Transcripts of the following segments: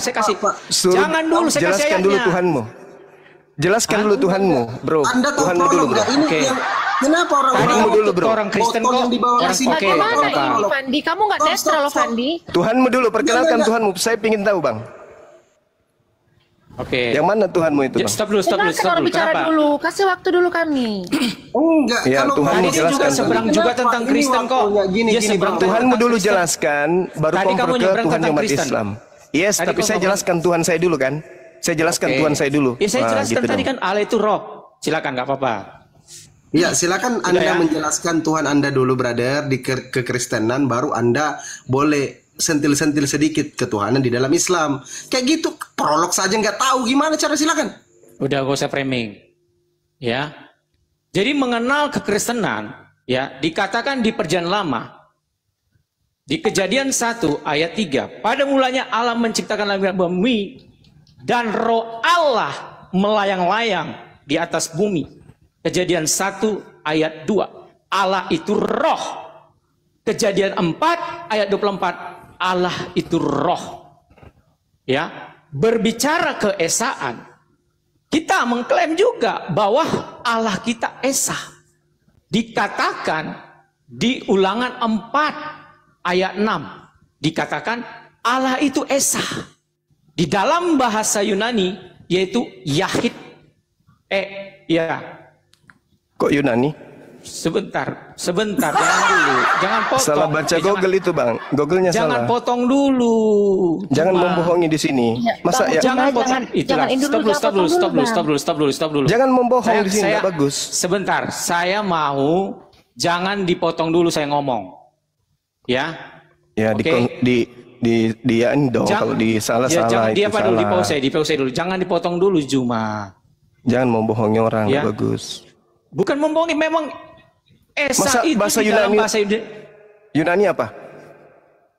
saya kasih. Suruh, Jangan dulu, saya kasih jelaskan ayatnya. dulu Tuhanmu. Jelaskan dulu Tuhanmu, bro. Anda tahu Tuhanmu dulu, bro. ini Oke. kenapa Tuhanmu dulu, bro. Orang Kristen kok. yang di bawah Orang sini? oke. Bagaimana Apa? ini Fandi? Kamu nggak netral loh Fandi. Tuhanmu dulu, perkenalkan Enggak. Tuhanmu. Saya ingin tahu, Bang. Oke. Yang mana Tuhanmu itu, Bang? Stop dulu, stop dulu, Dengarkan stop orang dulu. bicara Kenapa? dulu. Kasih waktu dulu kami. Enggak, Ya, kalau Tuhan Tadi dia jelaskan juga dulu. seberang juga Kenapa? tentang Ini Kristen kok. waktunya gini, Dia gini, seberang Bang. Tuhanmu tentang dulu Kristen. jelaskan, baru Tadi kamu kompor ke nyebrang Tuhannya tentang umat Kristen. Islam. Yes, Tadi tapi kamu saya ngomong. jelaskan Tuhan saya dulu kan. Saya jelaskan Oke. Tuhan saya dulu. Ya saya Nah, jelaskan gitu tadi dong. kan Allah itu roh. Silakan, nggak apa-apa. Ya, silakan Anda ya? menjelaskan Tuhan Anda dulu, brother, di kekristenan, baru Anda boleh sentil-sentil sedikit ketuhanan di dalam Islam. Kayak gitu, prolog saja nggak tahu gimana cara, silakan. Udah gak usah framing. Ya. Jadi mengenal kekristenan, ya, dikatakan di Perjanjian Lama. Di Kejadian 1 ayat 3, pada mulanya Allah menciptakan langit dan bumi dan roh Allah melayang-layang di atas bumi. Kejadian 1 ayat 2, Allah itu roh. Kejadian 4 ayat 24, Allah itu roh. Ya, berbicara keesaan, kita mengklaim juga bahwa Allah kita esa. Dikatakan di Ulangan 4 ayat 6, dikatakan Allah itu esa. Di dalam bahasa Yunani yaitu Yahid. Ya. Kok Yunani? Sebentar, jangan dulu. Jangan potong. Salah baca Google itu, Bang. Google-nya Jangan salah. potong dulu. Jangan Cuma- membohongi di sini. Masa ya? Jangan potong. jangan Itulah. ini dulu, Stop dulu. Stop dulu. Jangan membohong di sini, Saya- nggak bagus. Sebentar, saya mau jangan dipotong dulu saya ngomong. Ya. Ya, Oke. diain dong. Kalau di salah ya, jangan itu dia apa dulu, salah. di pause dulu. Jangan dipotong dulu Juma. Jangan membohongi orang, Ya. nggak bagus. Bukan membohongi, memang esa Masa itu bahasa di dalam Yunani- bahasa Yunani apa?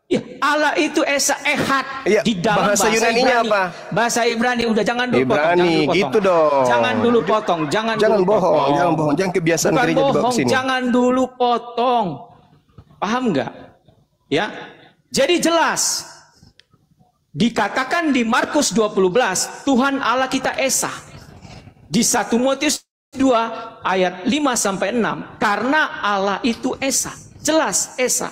Ya, Allah itu esa ehad Iya, di dalam bahasa Yunaninya Ibrani. apa? Bahasa Ibrani udah jangan dulu Ibrani, potong, jangan dulu potong. gitu dong. Jangan dulu potong, jangan Jangan dulu bohong, potong. jangan bohong. Jangan kebiasaan Bukan gereja dibawa ke bohong, sini. jangan dulu potong. Paham nggak? Ya. Jadi jelas dikatakan di Markus 20:11 Tuhan Allah kita esa. Di 1 Timotius 2 ayat 5 sampai 6 karena Allah itu esa. Jelas esa.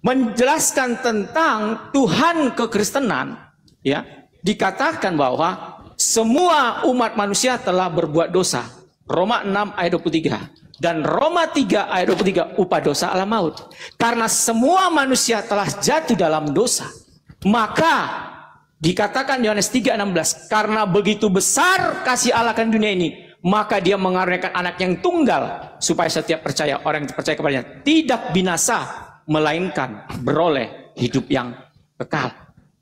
Menjelaskan tentang Tuhan kekristenan, ya, dikatakan bahwa semua umat manusia telah berbuat dosa. Roma 6 ayat 23 dan Roma 3 ayat 23, upah dosa adalah maut. Karena semua manusia telah jatuh dalam dosa, maka dikatakan Yohanes 3:16, karena begitu besar kasih Allah akan dunia ini, maka dia mengaruniakan anak yang tunggal supaya setiap percaya, orang yang percaya kepadanya tidak binasa, melainkan beroleh hidup yang kekal.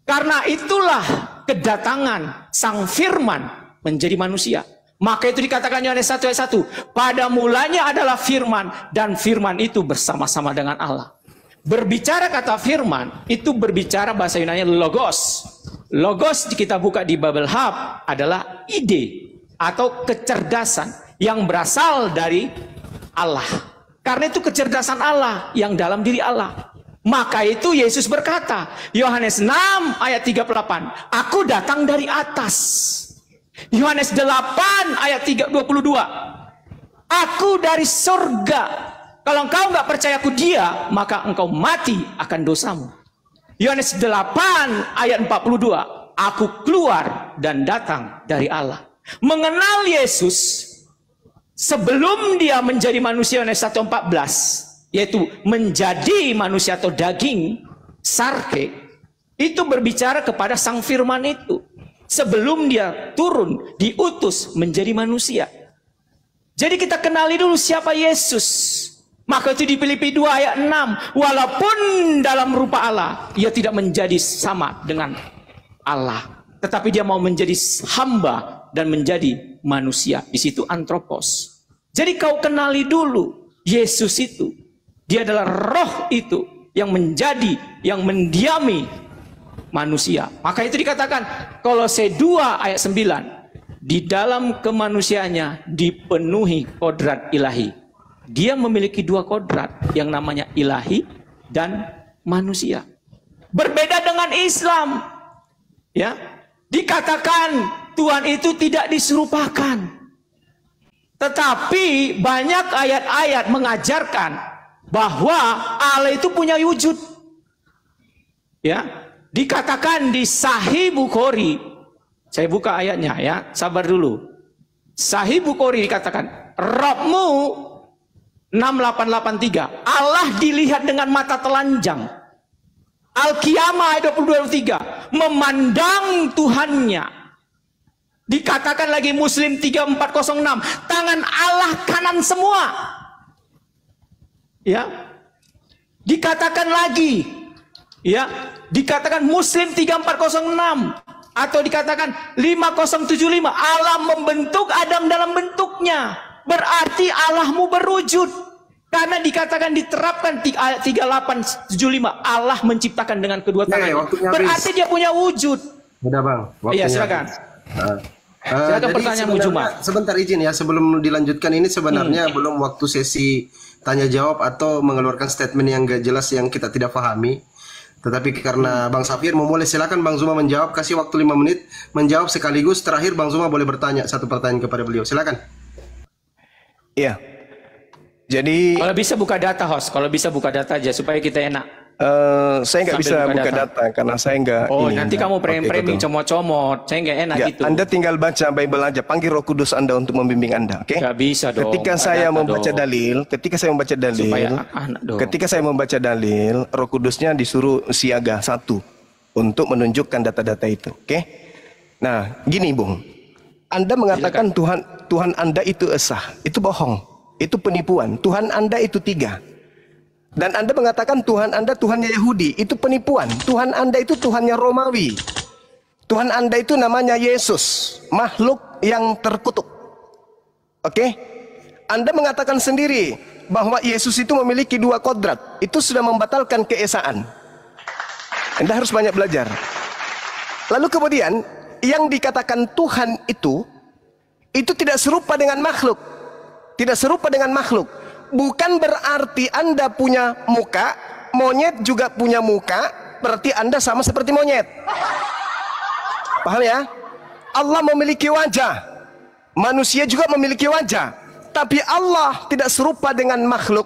Karena itulah kedatangan Sang Firman menjadi manusia. Maka itu dikatakan Yohanes 1 ayat 1, pada mulanya adalah Firman, dan Firman itu bersama-sama dengan Allah. Berbicara kata Firman itu berbicara bahasa Yunani logos. Logos kita buka di Bible Hub adalah ide atau kecerdasan yang berasal dari Allah. Karena itu kecerdasan Allah yang dalam diri Allah. Maka itu Yesus berkata, Yohanes 6 ayat 38, aku datang dari atas. Yohanes 8 ayat 22, aku dari surga. Kalau engkau nggak percaya aku dia, maka engkau mati akan dosamu. Yohanes 8 ayat 42, aku keluar dan datang dari Allah. Mengenal Yesus sebelum dia menjadi manusia, Yohanes 1:14, yaitu menjadi manusia atau daging, sarke, itu berbicara kepada Sang Firman itu. Sebelum dia turun, diutus menjadi manusia. Jadi kita kenali dulu siapa Yesus. Maka itu di Filipi 2 ayat 6, walaupun dalam rupa Allah, ia tidak menjadi sama dengan Allah, tetapi dia mau menjadi hamba dan menjadi manusia. Di situ antropos. Jadi kau kenali dulu Yesus itu. Dia adalah roh itu yang menjadi, yang mendiami manusia. Maka itu dikatakan Kolose 2 ayat 9, di dalam kemanusiaannya dipenuhi kodrat ilahi. Dia memiliki dua kodrat yang namanya ilahi dan manusia. Berbeda dengan Islam. Ya, dikatakan Tuhan itu tidak diserupakan. Tetapi banyak ayat-ayat mengajarkan bahwa Allah itu punya wujud. Ya, dikatakan di Sahih Bukhari. Saya buka ayatnya ya, sabar dulu. Sahih Bukhari dikatakan, Rabbmu 6883. Allah dilihat dengan mata telanjang. Al-Qiyamah ayat 22-23. Memandang Tuhannya. Dikatakan lagi Muslim 3406. Tangan Allah kanan semua. Ya. Dikatakan lagi. Ya. Dikatakan Muslim 3406. Atau dikatakan 5075. Allah membentuk Adam dalam bentuknya. Berarti Allahmu berwujud. Karena dikatakan diterapkan ayat 3875. Allah menciptakan dengan kedua tangannya. Berarti dia punya wujud. Udah bang. Iya silakan. Silakan pertanyaanmu Juma. Sebentar izin ya, sebelum dilanjutkan ini sebenarnya belum waktu sesi tanya jawab atau mengeluarkan statement yang gak jelas yang kita tidak pahami. Tetapi karena Bang Safir mau mulai, silakan Bang Zuma menjawab. Kasih waktu 5 menit menjawab sekaligus. Terakhir Bang Zuma boleh bertanya satu pertanyaan kepada beliau. Silakan. Iya. Jadi kalau bisa buka data host, kalau bisa buka data aja supaya kita enak. Saya nggak bisa buka data karena saya nggak. Oh nanti kamu framing comot-comot, saya nggak enak gitu. Anda tinggal baca Bible aja, panggil Roh Kudus Anda untuk membimbing Anda, oke? Nggak bisa dong. Ketika saya membaca dalil, ketika saya membaca dalil, Roh Kudusnya disuruh siaga satu untuk menunjukkan data-data itu, oke? Nah, gini Bung, Anda mengatakan Tuhan Anda itu esa, itu bohong. Itu penipuan. Tuhan Anda itu 3. Dan Anda mengatakan Tuhan Anda Tuhannya Yahudi. Itu penipuan. Tuhan Anda itu Tuhannya Romawi. Tuhan Anda itu namanya Yesus. Makhluk yang terkutuk. Oke? Anda mengatakan sendiri bahwa Yesus itu memiliki 2 kodrat. Itu sudah membatalkan keesaan. Anda harus banyak belajar. Lalu kemudian yang dikatakan Tuhan itu tidak serupa dengan makhluk. Tidak serupa dengan makhluk. Bukan berarti Anda punya muka, monyet juga punya muka, berarti Anda sama seperti monyet. Paham ya? Allah memiliki wajah, manusia juga memiliki wajah, tapi Allah tidak serupa dengan makhluk.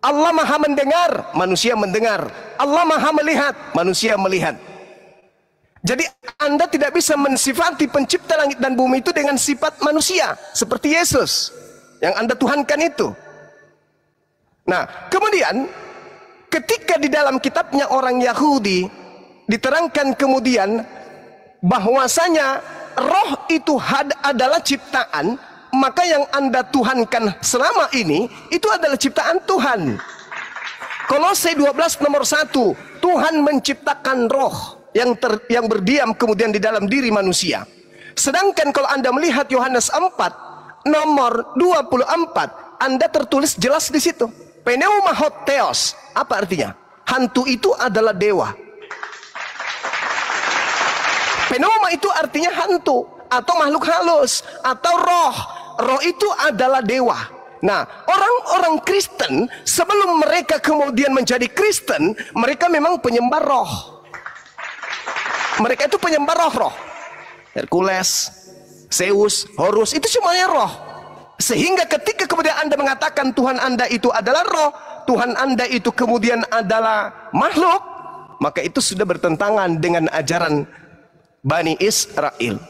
Allah maha mendengar, manusia mendengar. Allah maha melihat, manusia melihat. Jadi Anda tidak bisa mensifati pencipta langit dan bumi itu dengan sifat manusia seperti Yesus yang Anda tuhankan itu. Nah, kemudian ketika di dalam kitabnya orang Yahudi diterangkan kemudian bahwasanya roh itu adalah ciptaan, maka yang Anda tuhankan selama ini itu adalah ciptaan Tuhan. Kolose 12 nomor 1, Tuhan menciptakan roh yang berdiam kemudian di dalam diri manusia. Sedangkan kalau Anda melihat Yohanes 4 nomor 24, Anda tertulis jelas di situ. Pneumahotheos, apa artinya? Hantu itu adalah dewa. Pneuma itu artinya hantu atau makhluk halus atau roh. Roh itu adalah dewa. Nah, orang-orang Kristen sebelum mereka kemudian menjadi Kristen, mereka memang penyembah roh. Mereka itu penyembah roh-roh. Hercules, Zeus, Horus, itu semuanya roh. Sehingga ketika kemudian Anda mengatakan Tuhan Anda itu adalah roh, Tuhan Anda itu kemudian adalah makhluk, maka itu sudah bertentangan dengan ajaran Bani Israel.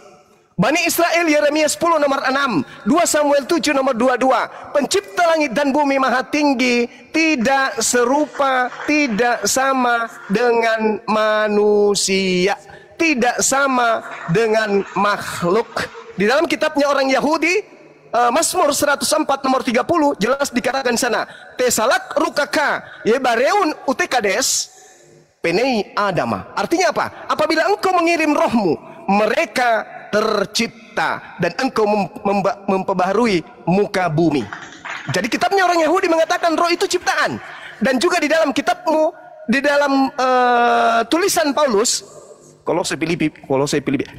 Bani Israel, Yeremia 10 nomor 6, 2 Samuel 7 nomor 22, pencipta langit dan bumi maha tinggi, tidak serupa, tidak sama dengan manusia, tidak sama dengan makhluk. Di dalam kitabnya orang Yahudi, Mazmur 104 nomor 30 jelas dikatakan sana, Tesalak rukaka yebareun utekades penei adama. Artinya apa? Apabila engkau mengirim rohmu, mereka tercipta dan engkau memperbaharui muka bumi. Jadi kitabnya orang Yahudi mengatakan roh itu ciptaan. Dan juga di dalam kitabmu, di dalam tulisan Paulus, Kolose Filipi,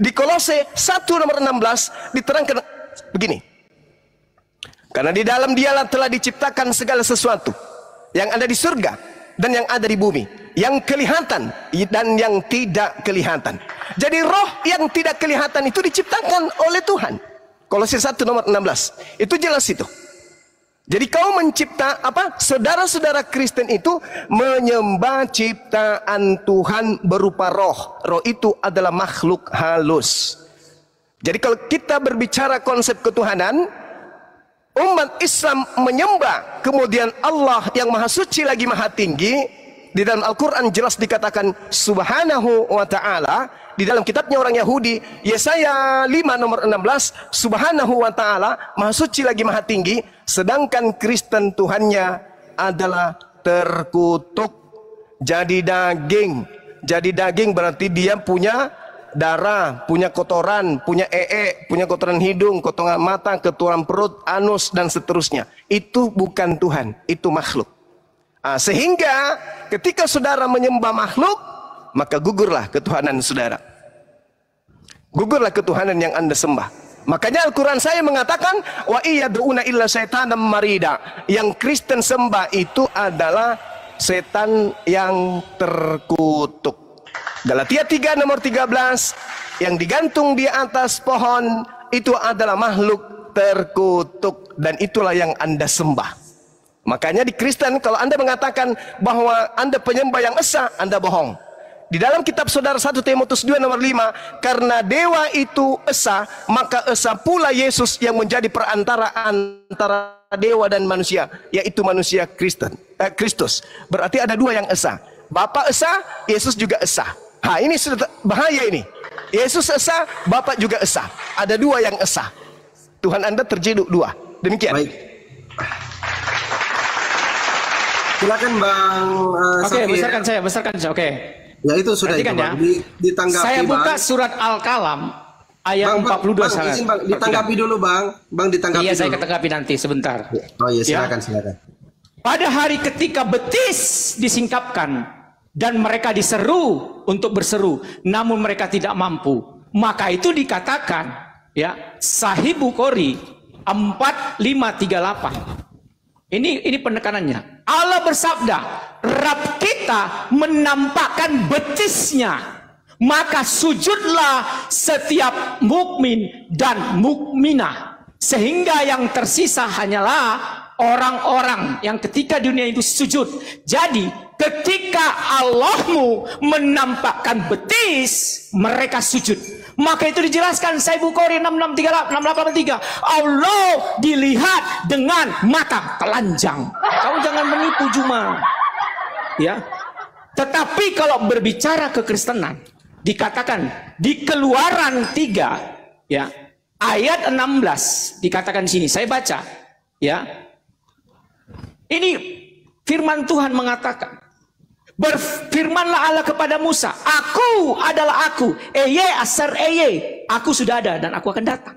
di Kolose 1 nomor 16 diterangkan begini. Karena di dalam dialah telah diciptakan segala sesuatu yang ada di surga dan yang ada di bumi, yang kelihatan dan yang tidak kelihatan, Jadi roh yang tidak kelihatan itu diciptakan oleh Tuhan. Kolose 1 nomor 16. Itu jelas itu. Jadi kau mencipta apa? Saudara-saudara Kristen itu menyembah ciptaan Tuhan berupa roh. Roh itu adalah makhluk halus. Jadi kalau kita berbicara konsep ketuhanan, umat Islam menyembah kemudian Allah yang maha suci lagi maha tinggi. Di dalam Al-Quran jelas dikatakan Subhanahu wa ta'ala. Di dalam kitabnya orang Yahudi, Yesaya 5 nomor 16, Subhanahu wa ta'ala, maha suci lagi maha tinggi. Sedangkan Kristen Tuhannya adalah terkutuk, jadi daging. Jadi daging berarti dia punya darah, punya kotoran, punya punya kotoran hidung, kotoran mata, kotoran perut, anus, dan seterusnya. Itu bukan Tuhan, itu makhluk. Sehingga ketika saudara menyembah makhluk, maka gugurlah ketuhanan saudara. Gugurlah ketuhanan yang Anda sembah. Makanya Al-Quran saya mengatakan, wa iyad'una illa syaitanam marida. Yang Kristen sembah itu adalah setan yang terkutuk. Galatia 3 nomor 13, yang digantung di atas pohon itu adalah makhluk terkutuk, dan itulah yang Anda sembah. Makanya di Kristen kalau Anda mengatakan bahwa Anda penyembah yang esa, Anda bohong. Di dalam kitab saudara 1 Timotius 2 nomor 5, karena dewa itu esa, maka esa pula Yesus yang menjadi perantara antara dewa dan manusia, yaitu manusia Kristus. Berarti ada dua yang esa. Bapa esa, Yesus juga esa. Ini sudah bahaya ini. Yesus esa, Bapa juga esa. Ada dua yang esa. Tuhan Anda terjeduk dua. Demikian. Baik. Silakan Bang Oke, besarkan saya. Oke. Ya itu sudah itu, ya. Ditanggapi, saya buka Bang. surat Al-Kalam ayat 42 sangat. Bang, ditanggapi dulu Bang. Bang ditanggapi Iya, dulu. saya ketanggapi nanti sebentar. Oh iya, silakan. Pada hari ketika betis disingkapkan dan mereka diseru untuk berseru, namun mereka tidak mampu, maka itu dikatakan ya, Sahih Bukhari 4538. Ini penekanannya. Allah bersabda, Rabb kita menampakkan betisnya, maka sujudlah setiap mukmin dan mukminah, sehingga yang tersisa hanyalah orang-orang yang ketika dunia itu sujud. Jadi ketika Allahmu menampakkan betis, mereka sujud. Maka itu dijelaskan Sahih Bukhari 683. Allah dilihat dengan mata telanjang. Kamu jangan menipu Juma. Ya. Tetapi kalau berbicara kekristenan, dikatakan di Keluaran 3 ya, ayat 16 dikatakan di sini. Saya baca ya. Ini firman Tuhan mengatakan, berfirmanlah Allah kepada Musa, aku adalah aku, aku sudah ada dan aku akan datang.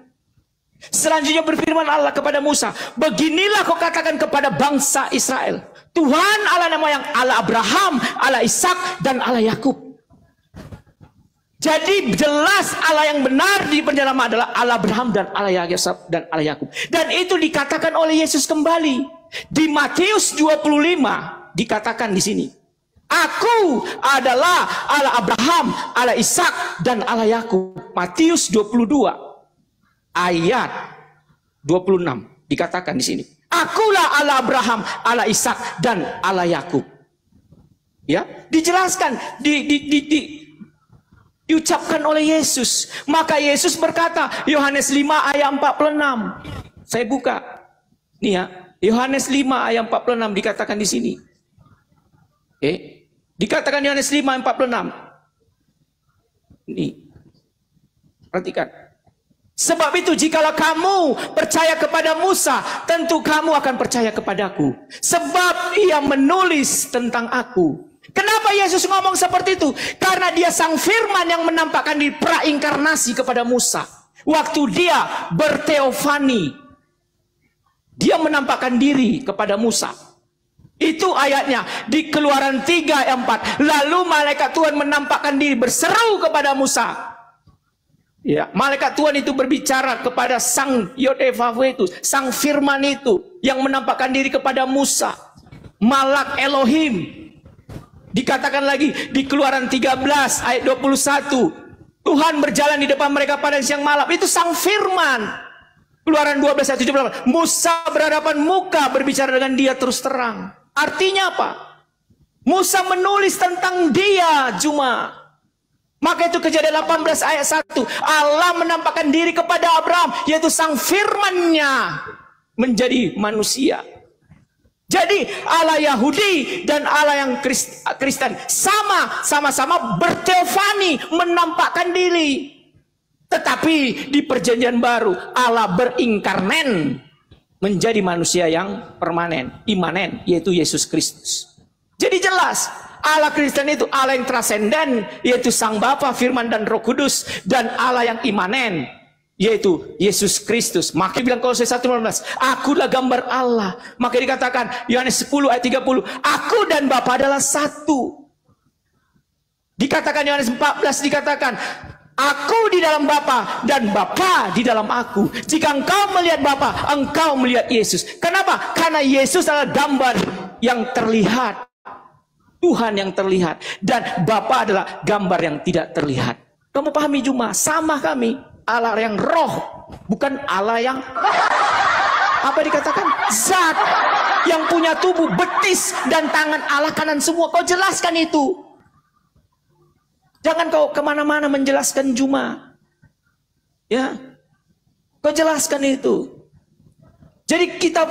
Selanjutnya berfirman Allah kepada Musa, beginilah kau katakan kepada bangsa Israel, Tuhan Allah nama yang Allah Abraham, Allah Ishak dan Allah Yakub. Jadi jelas Allah yang benar di penjelaman adalah Allah Abraham dan Allah Ishak dan Allah Yakub. Dan itu dikatakan oleh Yesus kembali di Matius 25, dikatakan di sini, aku adalah Allah Abraham, Allah Ishak dan Allah Yakub. Matius 22 ayat 26 dikatakan di sini, akulah Allah Abraham, Allah Ishak dan Allah Yakub. Ya, dijelaskan, diucapkan oleh Yesus. Maka Yesus berkata, Yohanes 5 ayat 46. Saya buka. Nih ya, Yohanes 5 ayat 46 dikatakan di sini. Dikatakan Yohanes 5 ayat 46. Nih. Perhatikan. Sebab itu jikalau kamu percaya kepada Musa, tentu kamu akan percaya kepadaku. Sebab ia menulis tentang aku. Kenapa Yesus ngomong seperti itu? Karena dia sang firman yang menampakkan di prainkarnasi kepada Musa. Waktu dia berteofani, dia menampakkan diri kepada Musa. Itu ayatnya di Keluaran 3 ayat 4. Lalu malaikat Tuhan menampakkan diri berseru kepada Musa. Ya, malaikat Tuhan itu berbicara kepada sang Yod-Heh-Vav-Heh itu, sang firman itu yang menampakkan diri kepada Musa. Malak Elohim. Dikatakan lagi di Keluaran 13 ayat 21. Tuhan berjalan di depan mereka pada siang malam. Itu sang firman. Keluaran 12 ayat 17. Musa berhadapan muka berbicara dengan dia terus terang. Artinya apa? Musa menulis tentang dia cuma. Maka itu Kejadian 18 ayat 1. Allah menampakkan diri kepada Abraham, yaitu sang firman-Nya menjadi manusia. Jadi Allah Yahudi dan Allah yang Kristen sama-sama berteofani, menampakkan diri. Tetapi di perjanjian baru Allah berinkarnen menjadi manusia yang permanen, imanen, yaitu Yesus Kristus. Jadi jelas Allah Kristen itu Allah yang transenden, yaitu Sang Bapa, Firman dan Roh Kudus, dan Allah yang imanen, yaitu Yesus Kristus. Maka bilang Kolose 1:15, akulah gambar Allah. Maka dikatakan Yohanes 10 ayat 30, aku dan Bapa adalah satu. Dikatakan Yohanes 14, dikatakan aku di dalam Bapa dan Bapa di dalam aku. Jika engkau melihat Bapa, engkau melihat Yesus. Kenapa? Karena Yesus adalah gambar yang terlihat, Tuhan yang terlihat, dan Bapa adalah gambar yang tidak terlihat. Kamu pahami Juma? Sama kami. Allah yang roh, bukan Allah yang apa dikatakan? Zat yang punya tubuh, betis dan tangan Allah kanan semua. Kau jelaskan itu. Jangan kau kemana-mana menjelaskan Juma. Ya, kau jelaskan itu. Jadi kita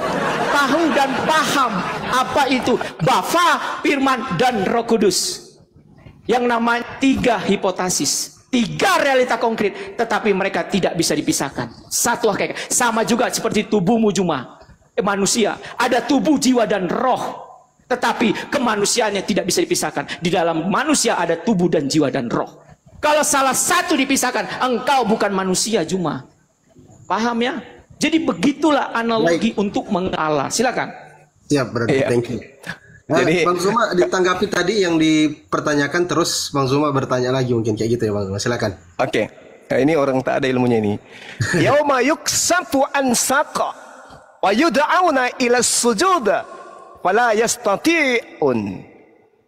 tahu dan paham apa itu Bapa, Firman, dan Roh Kudus. Yang namanya 3 hipotesis. 3 realita konkret, tetapi mereka tidak bisa dipisahkan. Satu hakikat. Sama juga seperti tubuhmu Juma. Manusia, ada tubuh, jiwa, dan roh. Tetapi kemanusiaannya tidak bisa dipisahkan. Di dalam manusia ada tubuh dan jiwa dan roh. Kalau salah satu dipisahkan, engkau bukan manusia Juma. Paham ya? Jadi begitulah analogi untuk mengalah. Silakan. Siap, berarti. Thank you. Jadi Bang Zuma ditanggapi tadi yang dipertanyakan, terus Bang Zuma bertanya lagi mungkin kayak gitu ya Bang Zuma. Silakan. Oke. Nah, ini orang tak ada ilmunya ini. Yauma yuksafu an saqa wa yud'auna ila sujud wala yastati'un.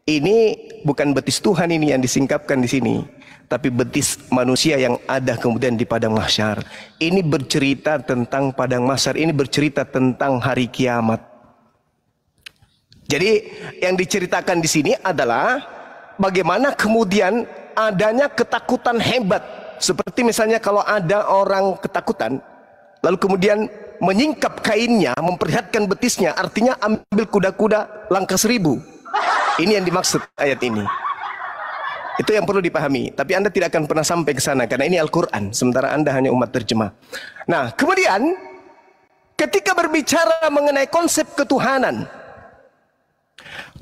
Ini bukan betis Tuhan ini yang disingkapkan di sini, tapi betis manusia yang ada kemudian di padang mahsyar. Ini bercerita tentang padang mahsyar, ini bercerita tentang hari kiamat. Jadi yang diceritakan di sini adalah bagaimana kemudian adanya ketakutan hebat. Seperti misalnya kalau ada orang ketakutan, lalu kemudian menyingkap kainnya, memperlihatkan betisnya, artinya ambil kuda-kuda langkah 1000. Ini yang dimaksud ayat ini. Itu yang perlu dipahami. Tapi Anda tidak akan pernah sampai ke sana karena ini Al-Quran, sementara Anda hanya umat terjemah. Nah, kemudian ketika berbicara mengenai konsep ketuhanan,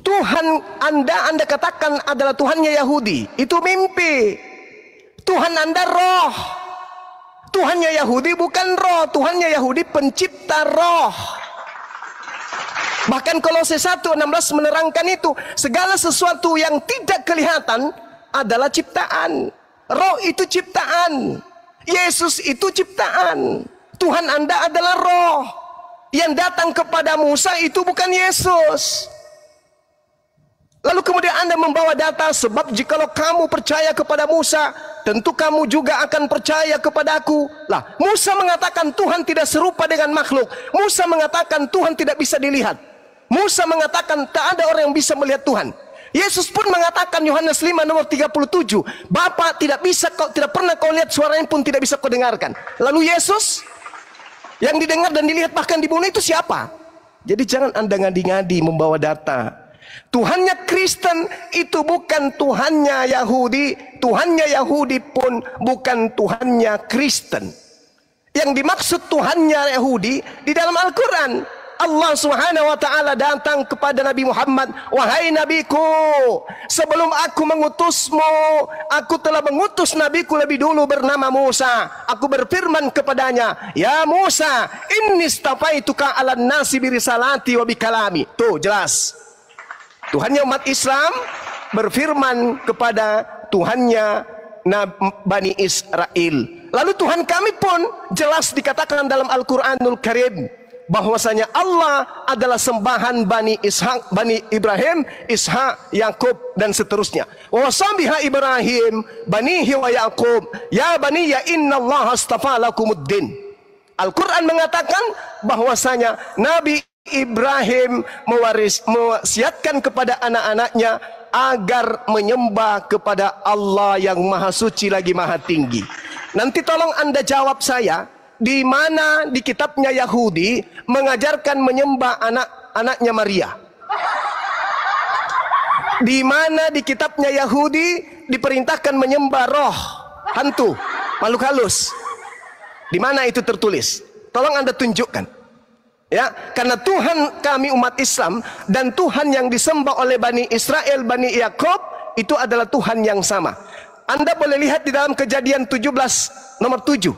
Tuhan Anda katakan adalah Tuhannya Yahudi, itu mimpi. Tuhan Anda roh. Tuhannya Yahudi bukan roh, Tuhannya Yahudi pencipta roh. Bahkan Kolose 1:16 menerangkan itu, segala sesuatu yang tidak kelihatan adalah ciptaan. Roh itu ciptaan. Yesus itu ciptaan. Tuhan Anda adalah roh. Yang datang kepada Musa itu bukan Yesus. Lalu kemudian Anda membawa data, sebab jikalau kamu percaya kepada Musa, tentu kamu juga akan percaya kepadaku. Lah, Musa mengatakan Tuhan tidak serupa dengan makhluk. Musa mengatakan Tuhan tidak bisa dilihat. Musa mengatakan tak ada orang yang bisa melihat Tuhan. Yesus pun mengatakan Yohanes 5:37, Bapa tidak pernah kau lihat, suaranya pun tidak bisa kau dengarkan. Lalu Yesus yang didengar dan dilihat bahkan dibunuh itu siapa? Jadi jangan Anda ngadi-ngadi membawa data. Tuhannya Kristen itu bukan Tuhannya Yahudi. Tuhannya Yahudi pun bukan Tuhannya Kristen. Yang dimaksud Tuhannya Yahudi di dalam Al-Quran, Allah Subhanahu wa ta'ala datang kepada Nabi Muhammad, wahai nabiku, sebelum aku mengutusmu, aku telah mengutus nabiku lebih dulu bernama Musa. Aku berfirman kepadanya, ya Musa, inni istafaituka 'alan nasi birisalati wa bikalami. Tuh jelas. Tuhannya umat Islam berfirman kepada Tuhannya Bani Israel. Lalu Tuhan kami pun jelas dikatakan dalam Al-Quranul Karim, bahwasanya Allah adalah sembahan Bani Ishak, Bani Ibrahim, Ishak, Yakub dan seterusnya. Wa wasabiha Ibrahim banihi wa Yakub ya bani ya innallaha astafa lakumuddin. Al-Quran mengatakan bahwasanya Nabi Ibrahim mewasiatkan kepada anak-anaknya agar menyembah kepada Allah yang maha suci lagi maha tinggi. Nanti tolong Anda jawab saya, di mana di kitabnya Yahudi mengajarkan menyembah anak-anaknya Maria? Di mana di kitabnya Yahudi diperintahkan menyembah roh, hantu, makhluk halus? Di mana itu tertulis? Tolong Anda tunjukkan. Ya, karena Tuhan kami umat Islam dan Tuhan yang disembah oleh Bani Israel, Bani Yakub itu adalah Tuhan yang sama. Anda boleh lihat di dalam Kejadian 17 nomor 7.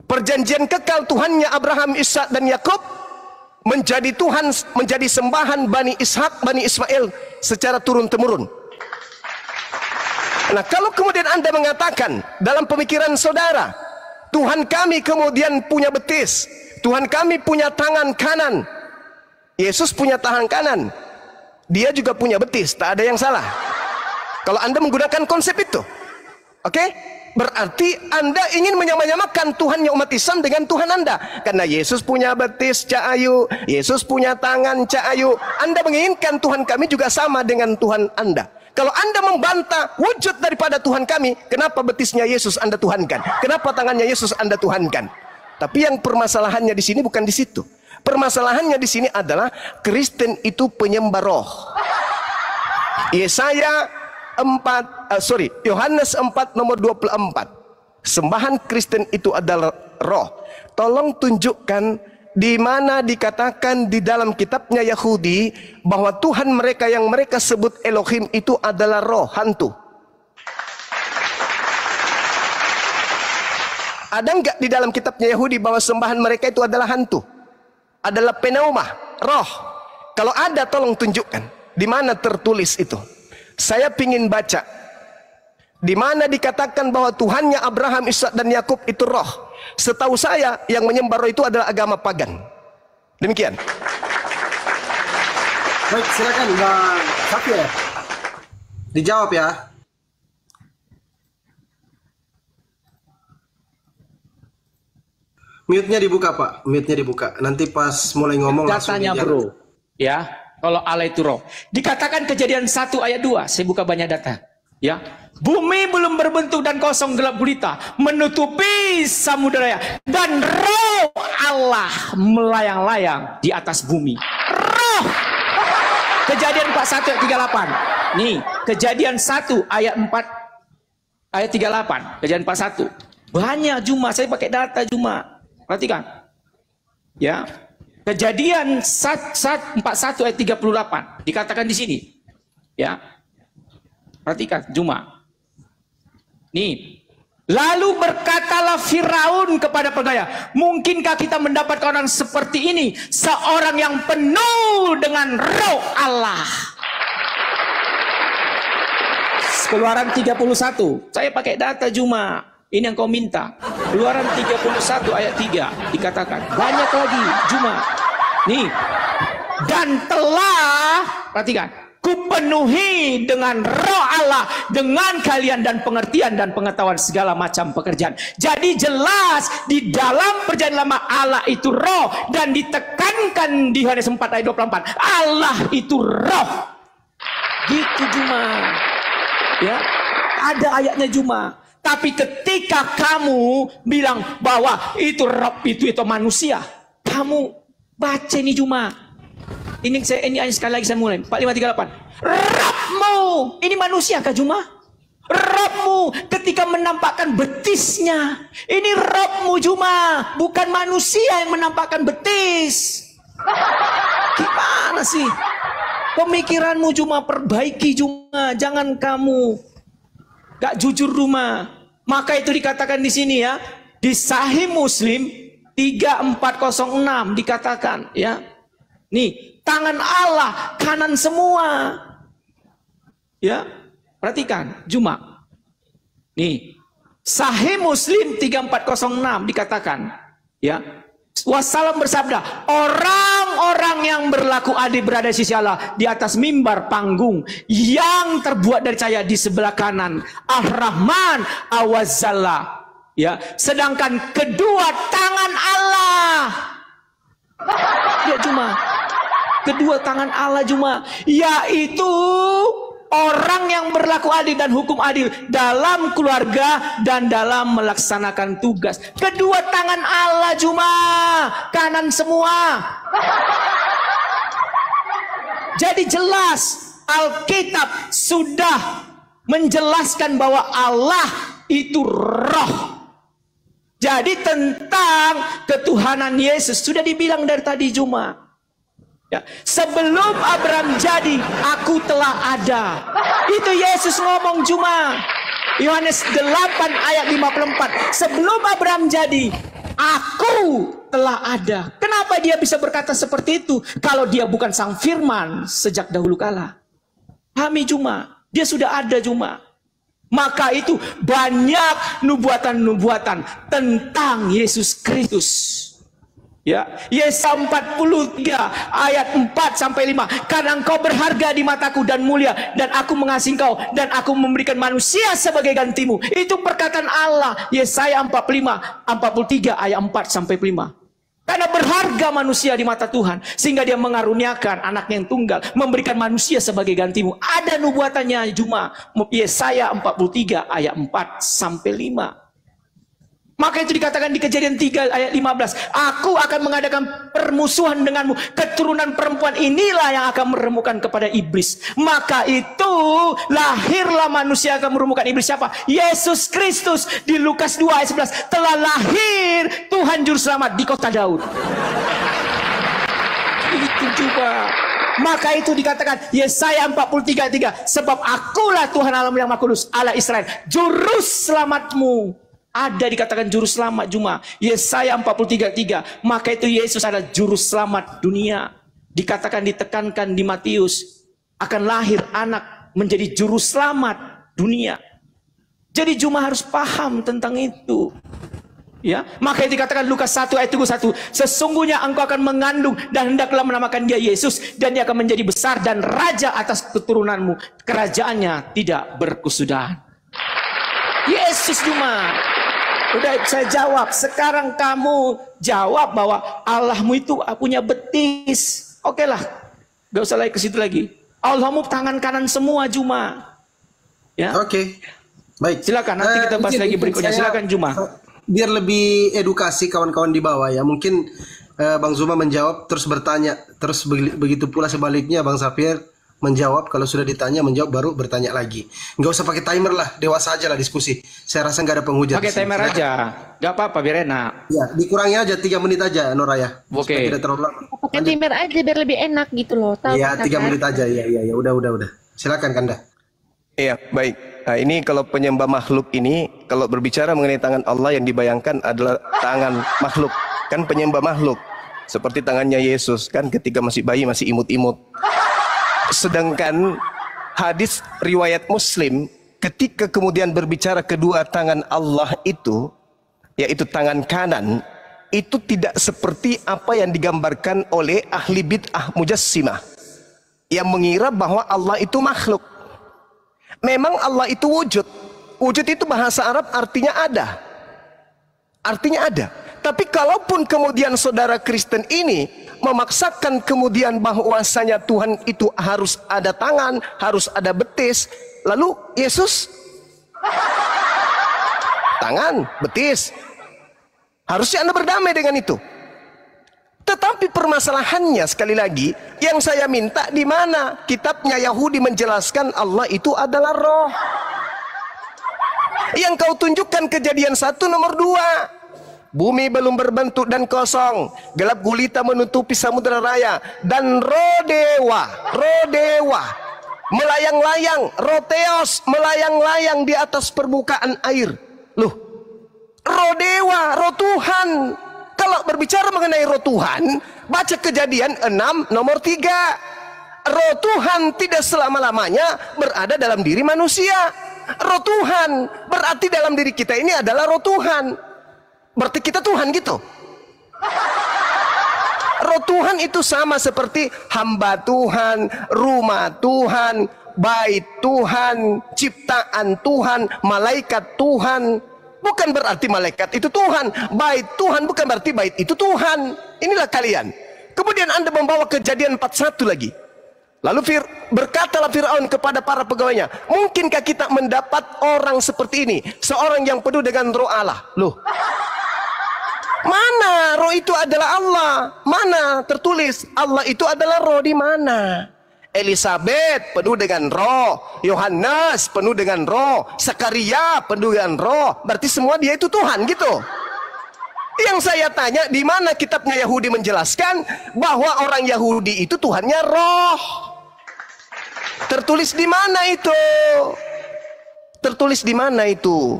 Perjanjian kekal Tuhannya Abraham, Ishak dan Yakub menjadi Tuhan, menjadi sembahan Bani Ishak, Bani Ismail secara turun-temurun. Nah, kalau kemudian Anda mengatakan dalam pemikiran saudara, Tuhan kami kemudian punya betis, Tuhan kami punya tangan kanan, Yesus punya tangan kanan, dia juga punya betis, tak ada yang salah kalau Anda menggunakan konsep itu. Oke? Berarti Anda ingin menyamakan Tuhan yang umat Islam dengan Tuhan Anda, karena Yesus punya betis, Cak Ayu, Yesus punya tangan, Cak Ayu. Anda menginginkan Tuhan kami juga sama dengan Tuhan Anda. Kalau Anda membantah wujud daripada Tuhan kami, kenapa betisnya Yesus Anda tuhankan? Kenapa tangannya Yesus Anda tuhankan? Tapi yang permasalahannya di sini bukan di situ. Permasalahannya di sini adalah Kristen itu penyembah roh. Yohanes 4 nomor 24. Sembahan Kristen itu adalah roh. Tolong tunjukkan di mana dikatakan di dalam kitabnya Yahudi bahwa Tuhan mereka yang mereka sebut Elohim itu adalah roh, hantu. Ada enggak di dalam kitabnya Yahudi bahwa sembahan mereka itu adalah hantu? Adalah pneuma, roh. Kalau ada tolong tunjukkan di mana tertulis itu. Saya ingin baca di mana dikatakan bahwa Tuhannya Abraham, Ishak dan Yakub itu roh. Setahu saya yang menyembah roh itu adalah agama pagan. Demikian. Baik, silakan Bang Safir. Dijawab ya. Mute-nya dibuka, Pak. Mute-nya dibuka. Nanti pas mulai ngomong datanya bro. Ya, kalau Allah itu roh. Dikatakan Kejadian 1 ayat 2. Saya buka banyak data. Ya. Bumi belum berbentuk dan kosong gelap gulita, menutupi samudera, dan roh Allah melayang-layang di atas bumi. Roh. Kejadian 41 ayat 38. Nih, Kejadian 1 ayat 4 ayat 38. Kejadian 41. Banyak cuma saya pakai data cuma. Perhatikan. Ya. Kejadian 41 ayat 38 dikatakan di sini. Ya. Perhatikan cuma. Nih. Lalu berkatalah Firaun kepada pegawai, mungkinkah kita mendapatkan orang seperti ini, seorang yang penuh dengan roh Allah. Keluaran 31. Saya pakai data cuma. Ini yang kau minta. Keluaran 31 ayat 3 dikatakan. Banyak lagi cuma. Nih. Dan telah, perhatikan, kupenuhi dengan roh Allah dengan kalian dan pengertian dan pengetahuan segala macam pekerjaan. Jadi jelas di dalam perjanjian lama Allah itu roh, dan ditekankan di Yohanes 4 ayat 24 Allah itu roh. Gitu cuma. Ya. Ada ayatnya cuma. Tapi ketika kamu bilang bahwa itu roh itu manusia, kamu baca ini cuma. Ini sekali lagi saya mulai. 4538. Robmu ini manusia kah cuma? Robmu ketika menampakkan betisnya, ini robmu cuma, bukan manusia yang menampakkan betis. Gimana sih? Pemikiranmu cuma perbaiki cuma, jangan kamu gak jujur rumah. Maka itu dikatakan di sini ya, di Sahih Muslim 3406 dikatakan ya. Nih, tangan Allah kanan semua. Ya, perhatikan cuma. Nih, Sahih Muslim 3406 dikatakan ya, wasallam bersabda, orang-orang yang berlaku adil berada di sisi Allah di atas mimbar panggung yang terbuat dari cahaya di sebelah kanan Ar-Rahman Awazalla. Ya, sedangkan kedua tangan Allah, ya cuma kedua tangan Allah cuma, yaitu orang yang berlaku adil dan hukum adil dalam keluarga dan dalam melaksanakan tugas. Kedua tangan Allah cuma kanan semua. Jadi jelas Alkitab sudah menjelaskan bahwa Allah itu roh. Jadi tentang ketuhanan Yesus sudah dibilang dari tadi cuma. Ya, sebelum Abraham jadi, aku telah ada. Itu Yesus ngomong cuma. Yohanes 8 ayat 54. Sebelum Abraham jadi, aku telah ada. Kenapa dia bisa berkata seperti itu? Kalau dia bukan sang firman sejak dahulu kala. Kami cuma, dia sudah ada cuma. Maka itu banyak nubuatan-nubuatan tentang Yesus Kristus. Ya, Yesaya 43 ayat 4 sampai 5. Karena engkau berharga di mataku dan mulia, dan aku mengasihi engkau, dan aku memberikan manusia sebagai gantimu. Itu perkataan Allah. Yesaya 43 ayat 4 sampai 5. Karena berharga manusia di mata Tuhan, sehingga dia mengaruniakan anaknya yang tunggal, memberikan manusia sebagai gantimu. Ada nubuatannya cuma Yesaya 43 ayat 4 sampai 5. Maka itu dikatakan di Kejadian 3 ayat 15. Aku akan mengadakan permusuhan denganmu. Keturunan perempuan inilah yang akan meremukkan kepada iblis. Maka itu lahirlah manusia akan meremukkan iblis. Siapa? Yesus Kristus. Di Lukas 2 ayat 11. Telah lahir Tuhan Juru Selamat di kota Daud. Itu juga. Maka itu dikatakan Yesaya 43:3. Sebab akulah Tuhan Allah yang Maha Kudus, Allah Israel, Juru Selamatmu. Ada dikatakan juru selamat cuma Yesaya 43:3. Maka itu Yesus adalah juru selamat dunia. Dikatakan, ditekankan di Matius, akan lahir anak menjadi juru selamat dunia. Jadi cuma harus paham tentang itu. Ya, maka itu dikatakan Lukas 1 ayat 31. Sesungguhnya engkau akan mengandung dan hendaklah menamakan dia Yesus, dan dia akan menjadi besar dan raja atas keturunanmu. Kerajaannya tidak berkesudahan. Yesus cuma. Udah saya jawab. Sekarang kamu jawab bahwa Allahmu itu punya betis. Oke lah, gak usah lagi ke situ lagi. Allahmu tangan kanan semua cuma. Ya. Oke. Baik. Silakan, nanti kita bahas lagi berikutnya. Silakan Juma. Biar lebih edukasi kawan-kawan di bawah ya. Mungkin Bang Zuma menjawab terus bertanya, terus begitu pula sebaliknya Bang Safir menjawab, kalau sudah ditanya menjawab baru bertanya lagi. Nggak usah pakai timer lah, dewasa aja lah diskusi. Saya rasa nggak ada penghujat. Pakai timer aja, nggak apa-apa, biar enak. Ya, dikurangi aja 3 menit aja, Noraya. Oke. Tidak terlalu lama. Pakai timer aja biar lebih enak gitu loh. Iya, 3 menit aja. Ya, udah. Silakan Kanda. Iya, baik. Nah, ini kalau penyembah makhluk ini, kalau berbicara mengenai tangan Allah, yang dibayangkan adalah tangan makhluk. Kan penyembah makhluk. Seperti tangannya Yesus, kan ketika masih bayi masih imut-imut. Sedangkan hadis riwayat Muslim, ketika kemudian berbicara kedua tangan Allah itu, yaitu tangan kanan, itu tidak seperti apa yang digambarkan oleh ahli bid'ah mujassimah yang mengira bahwa Allah itu makhluk. Memang Allah itu wujud. Wujud itu bahasa Arab artinya ada. Artinya ada. Tapi kalaupun kemudian saudara Kristen ini memaksakan kemudian bahwasanya Tuhan itu harus ada tangan, harus ada betis, lalu Yesus tangan, betis, harusnya Anda berdamai dengan itu. Tetapi permasalahannya sekali lagi, yang saya minta di mana kitabnya Yahudi menjelaskan Allah itu adalah roh. Yang kau tunjukkan Kejadian 1 nomor 2. Bumi belum berbentuk dan kosong, gelap gulita menutupi samudera raya, dan roh dewa melayang-layang, roteos melayang-layang di atas permukaan air. Loh, roh dewa, roh Tuhan. Kalau berbicara mengenai roh Tuhan, baca Kejadian 6 nomor 3. Roh Tuhan tidak selama-lamanya berada dalam diri manusia. Roh Tuhan berarti dalam diri kita ini adalah roh Tuhan. Berarti kita Tuhan gitu. roh Tuhan itu sama seperti hamba Tuhan, rumah Tuhan, bait Tuhan, ciptaan Tuhan, malaikat Tuhan. Bukan berarti malaikat itu Tuhan, bait Tuhan bukan berarti bait itu Tuhan. Inilah kalian. Kemudian Anda membawa Kejadian 41 lagi. Lalu berkatalah Fir'aun kepada para pegawainya, mungkinkah kita mendapat orang seperti ini, seorang yang penuh dengan roh Allah? Loh, mana roh itu adalah Allah? Mana tertulis Allah itu adalah roh di mana? Elizabeth penuh dengan roh, Yohanes penuh dengan roh, Zakaria penuh dengan roh. Berarti semua dia itu Tuhan gitu. Yang saya tanya, di mana kitabnya Yahudi menjelaskan bahwa orang Yahudi itu Tuhannya roh? Tertulis di mana itu? Tertulis di mana itu?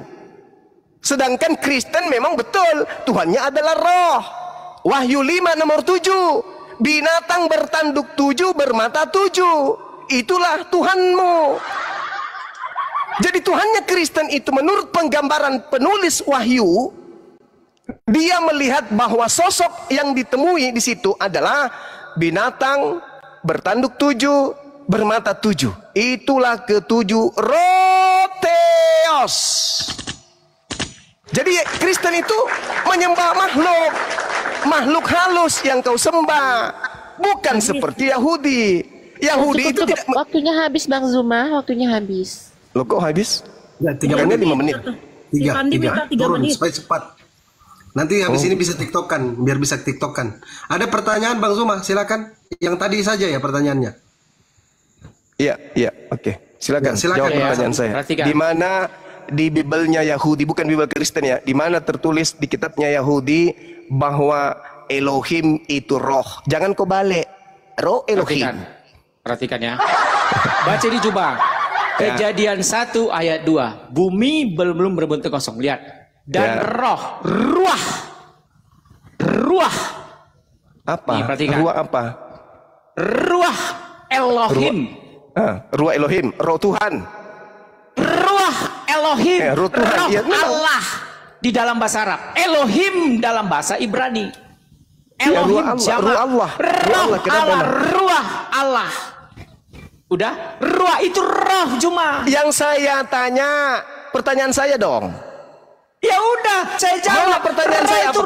Sedangkan Kristen memang betul Tuhannya adalah roh. Wahyu 5 nomor 7. Binatang bertanduk 7, bermata 7. Itulah Tuhanmu. Jadi Tuhannya Kristen itu menurut penggambaran penulis Wahyu, dia melihat bahwa sosok yang ditemui di situ adalah binatang bertanduk 7, bermata 7. Itulah ketujuh roh Theos. Jadi Kristen itu menyembah makhluk halus yang kau sembah, bukan seperti Yahudi. Yahudi itu tidak. Waktunya habis Bang Zuma, waktunya habis. Loh kok habis? Ya, 3 menit. 5 menit. 3 turun supaya cepat. Nanti habis ini bisa TikTok-kan, biar bisa TikTok-kan. Ada pertanyaan Bang Zuma, silakan. Yang tadi saja ya pertanyaannya. Iya, oke. Silakan, silakan jawab pertanyaan saya. Di mana di Bibelnya Yahudi, bukan Bibel Kristen ya, di mana tertulis di kitabnya Yahudi bahwa Elohim itu roh? Jangan kau balik. Roh Elohim. Perhatikan ya. Baca di coba. Kejadian 1 ayat 2. Bumi belum berbentuk kosong. Lihat. Dan ruah. Apa? Nih, perhatikan. Ruah apa? Ruah Elohim. Ruah Elohim, roh Tuhan. Ruah Elohim, roh Tuhan. Roh Ya, Allah di dalam bahasa Arab. Elohim dalam bahasa Ibrani. Elohim ruah Allah. Ruah Allah. Udah? Ruah itu roh cuma. Yang saya tanya, pertanyaan saya dong. Ya udah, saya jawab. Pertanyaan saya apa?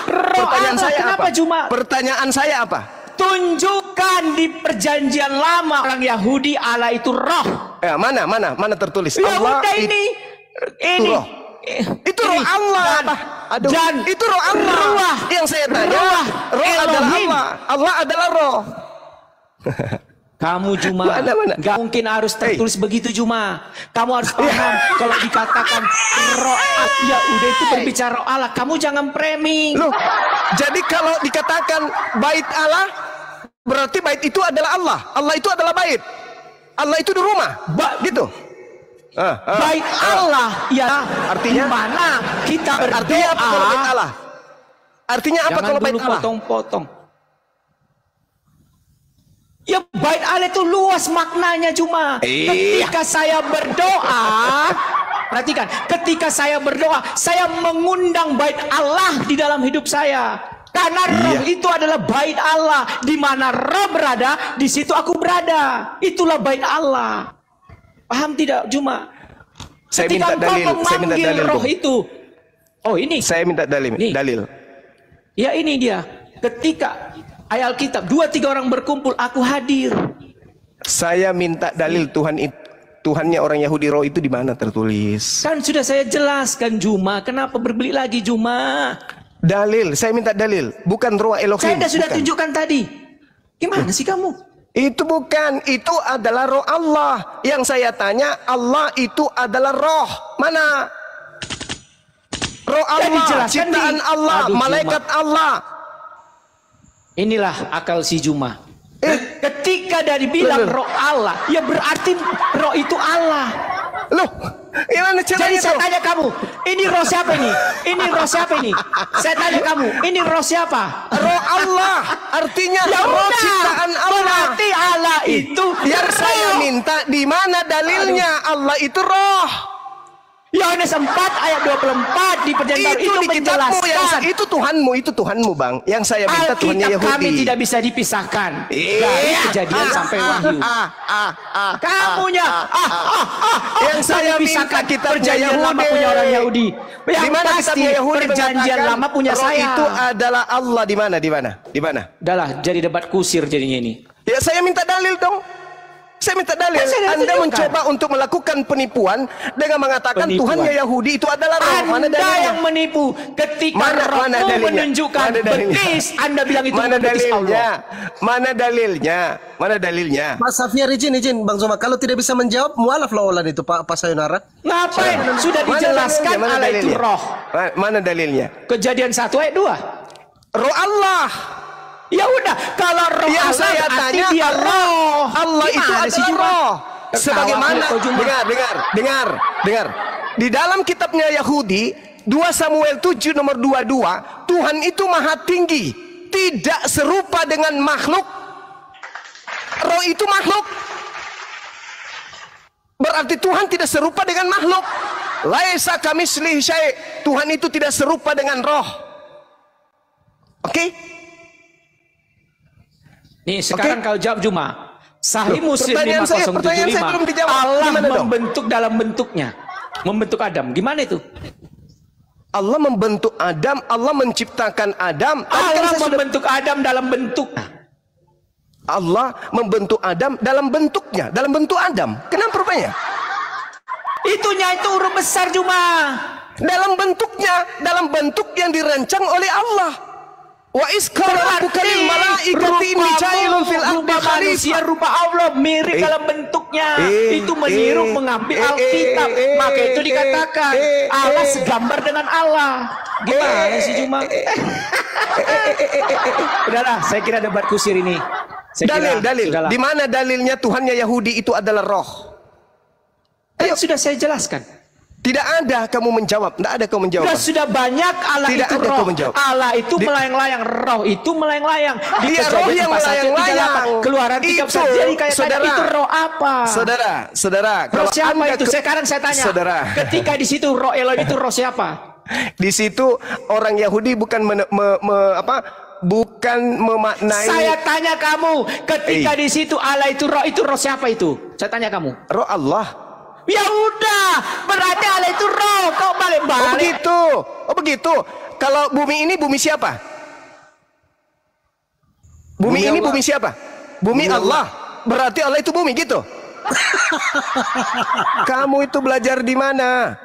Pertanyaan saya apa? Pertanyaan saya apa? Tunjukkan di perjanjian lama orang Yahudi Allah itu roh. Mana tertulis? Ya Allah udah ini roh. Itu roh Allah. Dan itu roh Allah. Yang saya tanya, roh adalah Allah. Allah adalah roh. Kamu cuma gak mungkin harus tertulis begitu cuma. Kamu harus paham kalau dikatakan roh ya udah itu berbicara roh Allah. Kamu jangan framing. Loh, jadi kalau dikatakan bait Allah, berarti bait itu adalah Allah. Allah itu adalah bait. Allah itu di rumah. Gitu. Bait Allah ya artinya mana kita berdoa. Artinya apa kalau bait Allah? Artinya apa kalau bait Allah? Potong-potong. Ya bait Allah itu luas maknanya cuma. Ketika saya berdoa, perhatikan, ketika saya berdoa, saya mengundang bait Allah di dalam hidup saya. Karena roh itu adalah bait Allah. Di mana roh berada, di situ aku berada. Itulah bait Allah. Paham tidak Juma? Saya minta dalil. Roh itu. Oh ini. Saya minta dalil. Ya ini dia. Ketika ayat Alkitab 2-3 orang berkumpul, aku hadir. Saya minta dalil Tuhannya orang Yahudi roh itu di mana tertulis? Kan sudah saya jelaskan Juma. Kenapa berbeli lagi Juma? Dalil. Saya minta dalil. Bukan roh Elohim. Saya sudah tunjukkan tadi. Gimana sih kamu? Itu bukan. Itu adalah roh Allah. Yang saya tanya, Allah itu adalah roh. Mana? Roh Allah, ciptaan Allah, malaikat Allah. Inilah akal si Juma. Ketika dari bilang roh Allah, ya berarti roh itu Allah. Loh, gimana caranya? Jadi saya tanya kamu, ini roh siapa ini? Ini roh siapa ini? Saya tanya kamu, ini roh siapa? Roh Allah, artinya ya roh ciptaan Allah. Berarti Allah itu yang saya minta di mana dalilnya Allah itu roh? Yohanes 4 ayat 24 di perjanjian baru itu di kitabmu menjelaskan. itu Tuhanmu Bang. Yang saya minta Tuhannya Yahudi. Kami tidak bisa dipisahkan dari Kejadian sampai Wahyu. Kamunya yang saya pisahkan minta perjanjian Yahudi. lama punya orang Yahudi. Yang Di mana pasti Yahudi perjanjian lama punya roh saya. itu adalah Allah di mana? Udahlah, jadi debat kusir jadinya ini. Ya saya minta dalil dong. Saya minta dalil. Anda mencoba untuk melakukan penipuan dengan mengatakan Tuhannya Yahudi itu adalah roh. Mana dalilnya? Yang menipu ketika rohmu menunjukkan betis, Anda bilang itu betis Allah. Mana dalilnya? Mas Safir izin Bang Zuma, kalau tidak bisa menjawab mualaf lawalan itu Pak Sayonara. Ngapain? Sudah dijelaskan Allah itu roh. Mana dalilnya? Kejadian 1 ayat 2. Roh Allah. Ya udah, kalau roh yang Allah saya tanya dia roh. Allah itu adalah roh. Sebagaimana dengar. Di dalam kitabnya Yahudi 2 Samuel 7 nomor 22, Tuhan itu maha tinggi, tidak serupa dengan makhluk. Roh itu makhluk. Berarti Tuhan tidak serupa dengan makhluk. Laisa kamitslihi syai'. Tuhan itu tidak serupa dengan roh. Oke? Nih sekarang kalau jawab Juma, Sahih Muslim 5075, Allah membentuk dalam bentuknya, membentuk Adam. Gimana itu? Allah membentuk Adam, Allah menciptakan Adam. Allah membentuk Adam dalam bentuk. Allah membentuk Adam dalam bentuknya, dalam bentuk Adam. Kenapa rupanya? Itunya itu huruf besar Juma. Dalam bentuknya, dalam bentuk yang dirancang oleh Allah. Wa iskala rabbuka lil malaikati inni ja'ilun fil ardi khalifah. Rupa Allah mirip dalam bentuknya. Itu meniru mengambil Alkitab. Maka itu dikatakan Allah segambar dengan Allah. Gimana sih Juma? Udahlah, saya kira debat kusir ini. Dalil. Di mana dalilnya Tuhannya Yahudi itu adalah roh? Ayo, sudah saya jelaskan. Tidak ada kamu menjawab. Tidak ada kamu menjawab. Sudah banyak Allah tidak itu roh. Allah itu melayang-layang. Roh itu melayang-layang. Dia roh yang melayang-layang. Keluaran 3 jadi kayak saudara, itu roh apa? Saudara. Roh siapa itu? Sekarang saya tanya. Saudara. Ketika di situ roh Elohim itu roh siapa? Di situ orang Yahudi bukan bukan memaknai. Saya tanya kamu, ketika di situ Allah itu roh siapa itu? Saya tanya kamu. Roh Allah. Ya udah, berarti Allah itu roh. Kau balik-balik. Oh begitu. Kalau bumi ini bumi siapa? Bumi ini bumi siapa? Bumi Allah. Berarti Allah itu bumi gitu. Kamu itu belajar di mana?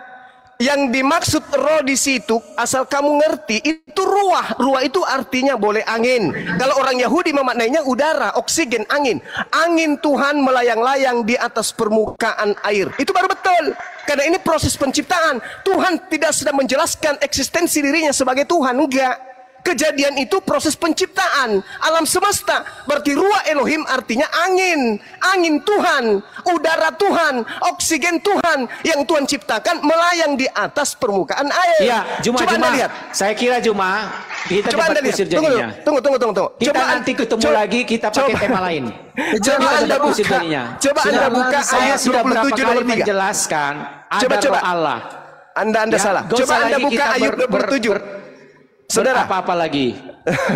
Yang dimaksud roh di situ, asal kamu ngerti, itu ruah. Ruah itu artinya boleh angin. Kalau orang Yahudi memaknainya udara, oksigen, angin. Angin Tuhan melayang-layang di atas permukaan air. Itu baru betul. Karena ini proses penciptaan. Tuhan tidak sedang menjelaskan eksistensi dirinya sebagai Tuhan. Enggak. Kejadian itu proses penciptaan alam semesta. Berarti ruah Elohim artinya angin. Angin Tuhan, udara Tuhan, oksigen Tuhan yang Tuhan ciptakan melayang di atas permukaan air. Ya, coba Anda lihat. Saya kira Juma kita coba Anda lihat. Tunggu. Kita coba nanti ketemu lagi, kita pakai tema lain. Coba Anda buka. Coba Anda buka saya ayat sudah berapa 27 kali nomor 3. menjelaskan ada roh Allah. Anda salah. Coba Anda buka ayat 27. Saudara, apa lagi?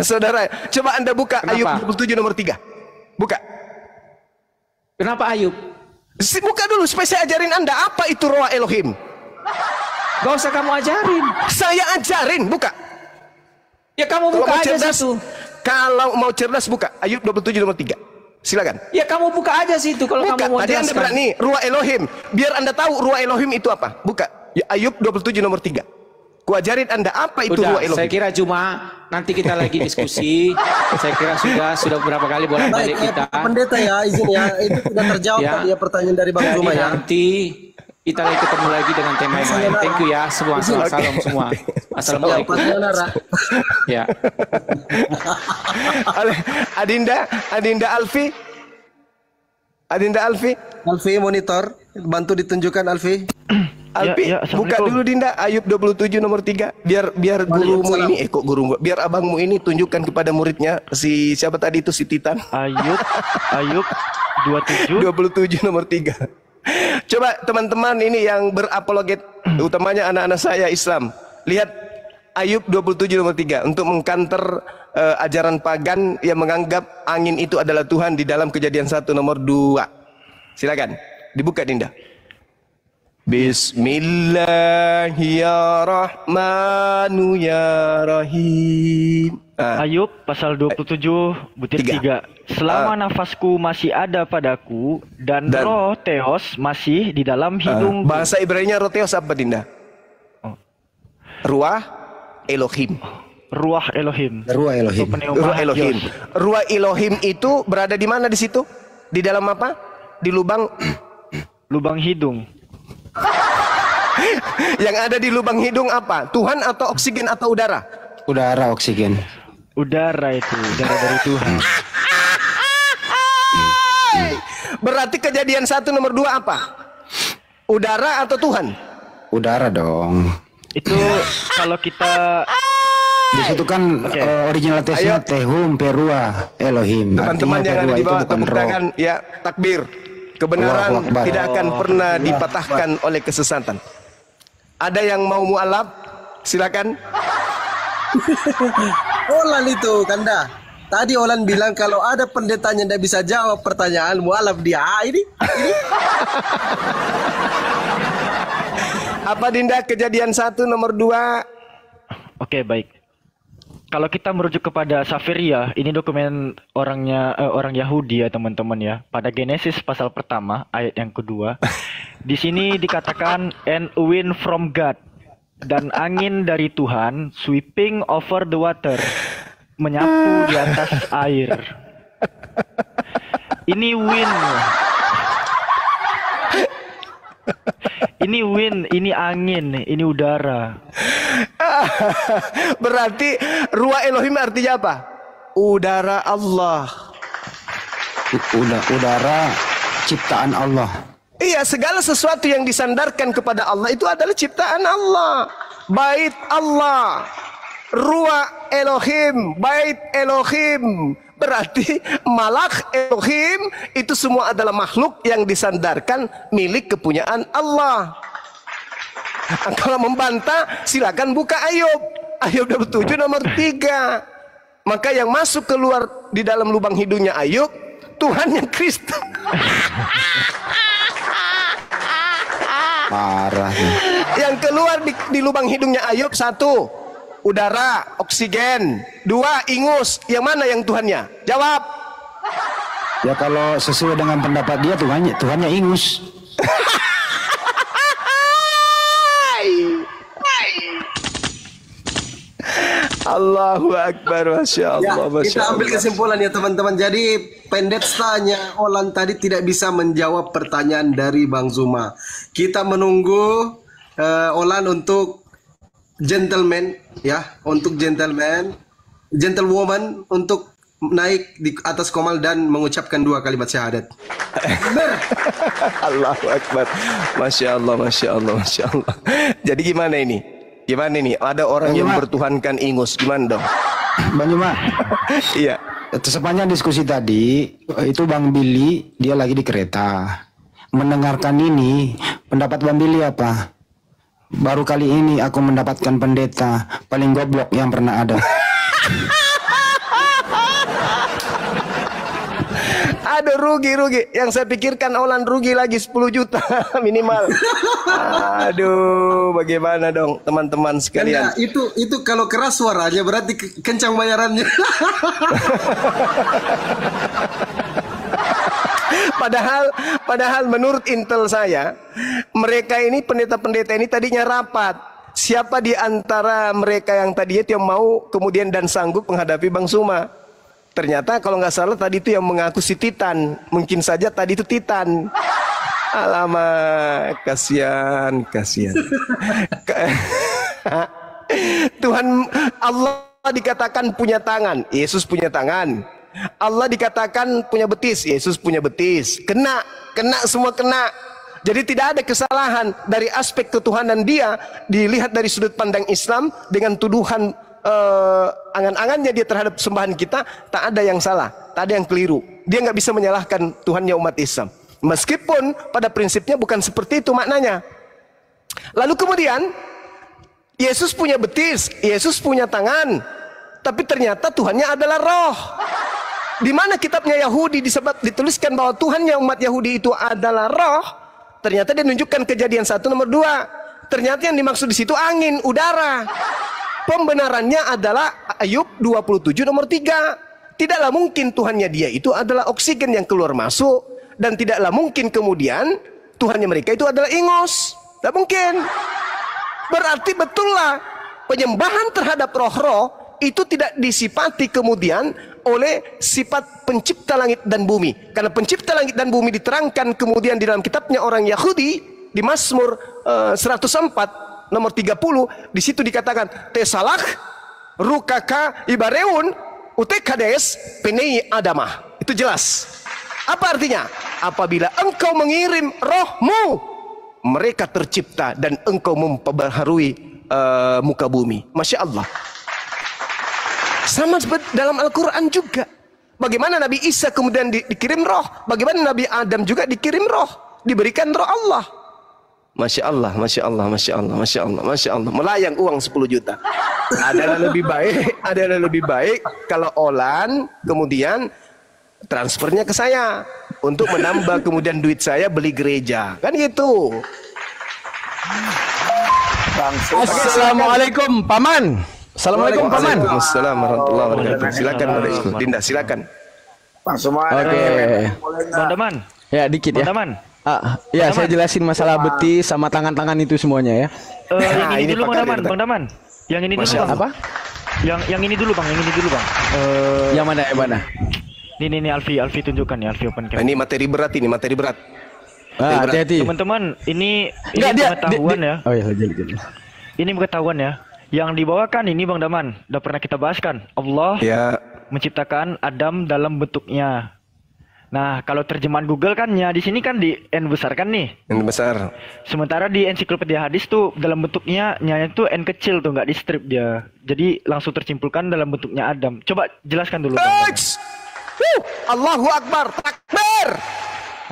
Saudara, coba Anda buka Ayub 27 nomor 3. Buka. Kenapa Ayub? Buka dulu supaya saya ajarin Anda apa itu roh Elohim. Gak usah kamu ajarin. Saya ajarin, buka. Ya kamu buka aja situ. Kalau mau cerdas buka Ayub 27 nomor 3. Silakan. Ya kamu buka aja situ kalau buka. Kamu mau jelaskan. Tadi Anda berani ruah Elohim. Biar Anda tahu ruah Elohim itu apa. Buka. Ya, Ayub 27 nomor 3. Kuajarin Anda apa itu ruah Elohim. Saya kira Juma nanti kita lagi diskusi. Saya kira sudah beberapa kali bolak-balik kita. Pendeta ya, izin ya, itu sudah terjawab ya pertanyaan dari Bang Zuma ya. Nanti kita lagi ketemu lagi dengan tema yang lain. Thank you ya semua. Salam semua. Assalamualaikum. Ya. Adinda Alfi. Alfi monitor, bantu ditunjukkan Alfi. Alfi, buka dulu Dinda Ayub 27 nomor 3. Biar gurumu ini biar abangmu ini tunjukkan kepada muridnya si siapa tadi itu si Titan. Ayub 27 nomor 3. Coba teman-teman ini yang berapologet, utamanya anak-anak saya Islam, lihat Ayub 27 nomor 3 untuk mengkanter ajaran pagan yang menganggap angin itu adalah Tuhan di dalam Kejadian 1 nomor 2. Silakan dibuka Dinda. Bismillahirrahmanirrahim. Ayub pasal 27 butir 3. Selama nafasku masih ada padaku dan roh Theos masih di dalam hidungku. Bahasa Ibrani-nya roh Theos apa Dinda? Ruah Elohim. Ruah Elohim. Ruah Elohim. Ruah Elohim. Ruah Elohim itu berada di mana di situ? Di dalam apa? Di lubang hidung. Yang ada di lubang hidung apa? Tuhan atau oksigen atau udara? Udara, oksigen. Udara itu, udara dari Tuhan. Berarti Kejadian 1 nomor 2 apa? Udara atau Tuhan? Udara dong. Itu kalau kita di situ kan original tesnya Tehum Perua Elohim. Teman-teman yang ada di bawah tepuk tangan ya, takbir. Kebenaran tidak akan pernah dipatahkan oleh kesesatan. Ada yang mau mualaf? Silakan. Olan itu Kanda. Tadi Olan bilang kalau ada pendetanya tidak bisa jawab pertanyaan mualaf dia. Ini. Apa Dinda Kejadian 1 nomor 2? Oke, baik. Kalau kita merujuk kepada Safiria, ini dokumen orang Yahudi ya teman-teman ya. Pada Genesis pasal pertama ayat yang kedua, di sini dikatakan and wind from God, dan angin dari Tuhan sweeping over the water, menyapu di atas air. Ini wind. Ini wind, ini angin, ini udara. Berarti ruah Elohim artinya apa? Udara Allah. Udara ciptaan Allah. Iya, segala sesuatu yang disandarkan kepada Allah itu adalah ciptaan Allah. Bait Allah, ruah Elohim, bait Elohim. Berarti malak Elohim itu semua adalah makhluk yang disandarkan milik kepunyaan Allah. Kalau membantah silakan buka Ayub 27 nomor 3. Maka yang masuk keluar di dalam lubang hidungnya Ayub, Tuhan yang Kristus. Parah. Yang keluar di lubang hidungnya Ayub, 1 udara, oksigen, 2 ingus. Yang mana yang Tuhannya? Jawab. Ya kalau sesuai dengan pendapat dia Tuhannya ingus. Allahu Akbar, Masya Allah, Ya, kita ambil kesimpulan ya teman-teman. Jadi pendetanya Olan tadi tidak bisa menjawab pertanyaan dari Bang Zuma. Kita menunggu Olan untuk gentleman ya, untuk gentlewoman untuk naik di atas komal dan mengucapkan 2 kalimat syahadat. Allahu Akbar, Masya Allah, Masya Allah, Masya Allah. Jadi gimana ini? Gimana ini? Ada orang yang bertuhankan ingus, gimana dong? Bang Juma. Iya. Sepanjang diskusi tadi itu Bang Billy dia lagi di kereta mendengarkan ini. Pendapat Bang Billy apa? Baru kali ini aku mendapatkan pendeta paling goblok yang pernah ada. Aduh, rugi. Yang saya pikirkan Olan rugi lagi 10 juta minimal. Aduh, bagaimana dong teman-teman sekalian? Nah, itu kalau keras suaranya berarti kencang bayarannya. Padahal menurut intel saya, mereka ini pendeta-pendeta ini tadinya rapat. Siapa di antara mereka yang tadi itu yang mau kemudian dan sanggup menghadapi Bang Zuma? Ternyata kalau nggak salah tadi itu yang mengaku si Titan. Mungkin saja tadi itu Titan. Alamak, kasihan. Tuhan Allah dikatakan punya tangan, Yesus punya tangan. Allah dikatakan punya betis, Yesus punya betis. Kena semua kena. Jadi tidak ada kesalahan dari aspek ketuhanan dia dilihat dari sudut pandang Islam dengan tuduhan angan-angannya dia terhadap sembahan kita, tak ada yang salah, tak ada yang keliru. Dia nggak bisa menyalahkan Tuhannya umat Islam. Meskipun pada prinsipnya bukan seperti itu maknanya. Lalu kemudian Yesus punya betis, Yesus punya tangan, tapi ternyata Tuhannya adalah roh. Di mana kitabnya Yahudi dituliskan bahwa Tuhannya umat Yahudi itu adalah roh, ternyata dia menunjukkan Kejadian 1 nomor 2. Ternyata yang dimaksud di situ angin, udara. Pembenarannya adalah Ayub 27 nomor 3. Tidaklah mungkin Tuhannya dia itu adalah oksigen yang keluar masuk, dan tidaklah mungkin kemudian Tuhannya mereka itu adalah ingus. Tidak mungkin. Berarti betullah penyembahan terhadap roh-roh itu tidak disifati kemudian oleh sifat pencipta langit dan bumi. Karena pencipta langit dan bumi diterangkan kemudian di dalam kitabnya orang Yahudi di Mazmur 104 nomor 30, di situ dikatakan tesalak rukaka ibareun utekades penei adamah. Itu jelas. Apa artinya? Apabila engkau mengirim rohmu, mereka tercipta dan engkau memperbaharui muka bumi. Masya Allah. Sama seperti dalam Al-Quran juga. Bagaimana Nabi Isa kemudian dikirim roh, bagaimana Nabi Adam juga dikirim roh, diberikan roh Allah. Masya Allah, Masya Allah, Masya Allah, Masya Allah, Masya Allah. Melayang uang 10 juta. Adalah lebih baik kalau Olan kemudian transfernya ke saya untuk menambah kemudian duit saya beli gereja, kan gitu. Assalamualaikum Paman. Assalamualaikum Paman. Waalaikumsalam warahmatullahi wabarakatuh. Silakan Dinda, silakan. Oke. Bang Daman. Ya dikit ya. Bang Daman. Ya saya jelasin masalah betis sama tangan-tangan itu semuanya ya. Yang ini dulu Bang Daman. Yang ini dulu Bang. Apa? Yang ini dulu Bang. Yang mana? Ini Alfi tunjukkan ya, Alfi open cam. Ini materi berat. Hati-hati. Teman-teman, ini Enggak, pengetahuan ya. Oh iya, jadi. Ini pengetahuan ya. Yang dibawakan ini Bang Daman, udah pernah kita bahas kan. Allah menciptakan Adam dalam bentuknya. Nah, kalau terjemahan Google kan di sini kan di N besar kan nih. N besar. Sementara di ensiklopedia hadis tuh dalam bentuknya nya itu N kecil tuh, nggak di strip dia. Jadi langsung tercimpulkan dalam bentuknya Adam. Coba jelaskan dulu Bang Daman. Allahu Akbar, takbir.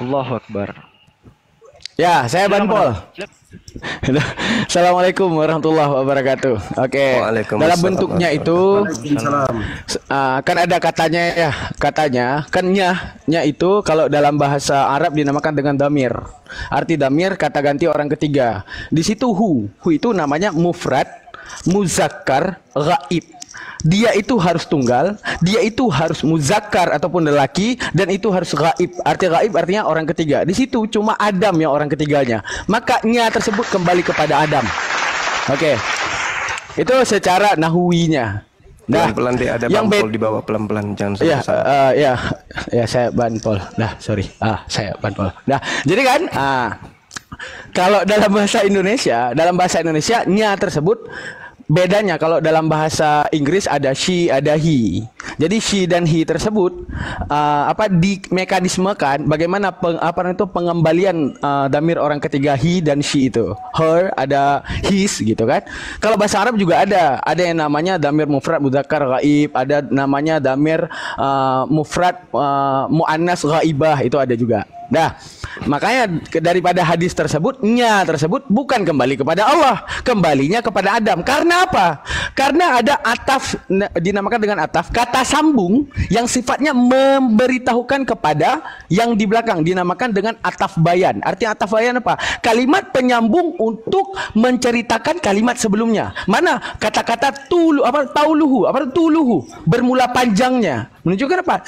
Allahu Akbar. Ya, saya Banpol. Assalamualaikum warahmatullahi wabarakatuh. Oke. Dalam bentuknya itu kan ada katanya kan nya itu kalau dalam bahasa Arab dinamakan dengan damir. Arti damir kata ganti orang ketiga. Di situ hu itu namanya mufrad, muzakkar, ghaib. Dia itu harus tunggal, dia itu harus muzakkar ataupun lelaki, dan itu harus gaib. Arti gaib artinya orang ketiga. Di situ cuma Adam yang orang ketiganya. Makanya tersebut kembali kepada Adam. Oke. Itu secara nahwinya. Nah, pelan-pelan deh, ada yang Banpol di bawah, pelan-pelan jangan susah. Ya saya Banpol. Nah, sorry. Saya Banpol. Nah, jadi kan kalau dalam bahasa Indonesia nya tersebut bedanya. Kalau dalam bahasa Inggris ada she, ada he. Jadi she dan he tersebut dimekanismekan bagaimana pengembalian damir orang ketiga he dan she itu. Her ada his gitu kan. Kalau bahasa Arab juga ada yang namanya damir mufrad mudzakkar ghaib, ada namanya damir mufrad muannas ghaibah, itu ada juga. Nah, makanya daripada hadis tersebut, nya tersebut bukan kembali kepada Allah, kembalinya kepada Adam. Karena apa? Karena ada ataf, dinamakan dengan ataf, kata sambung yang sifatnya memberitahukan kepada yang di belakang, dinamakan dengan ataf bayan. Arti ataf bayan apa? Kalimat penyambung untuk menceritakan kalimat sebelumnya. Mana kata-kata tauluhu, bermula panjangnya. Menunjukkan apa?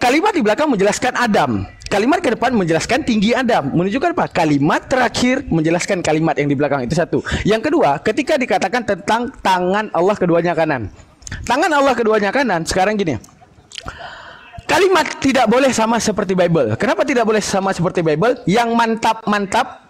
Kalimat di belakang menjelaskan Adam. Kalimat ke depan menjelaskan tinggi Adam. Menunjukkan apa? Kalimat terakhir menjelaskan kalimat yang di belakang. Itu satu. Yang kedua, ketika dikatakan tentang tangan Allah keduanya kanan. Tangan Allah keduanya kanan, sekarang gini. Kalimat tidak boleh sama seperti Bible. Kenapa tidak boleh sama seperti Bible? Yang mantap-mantap,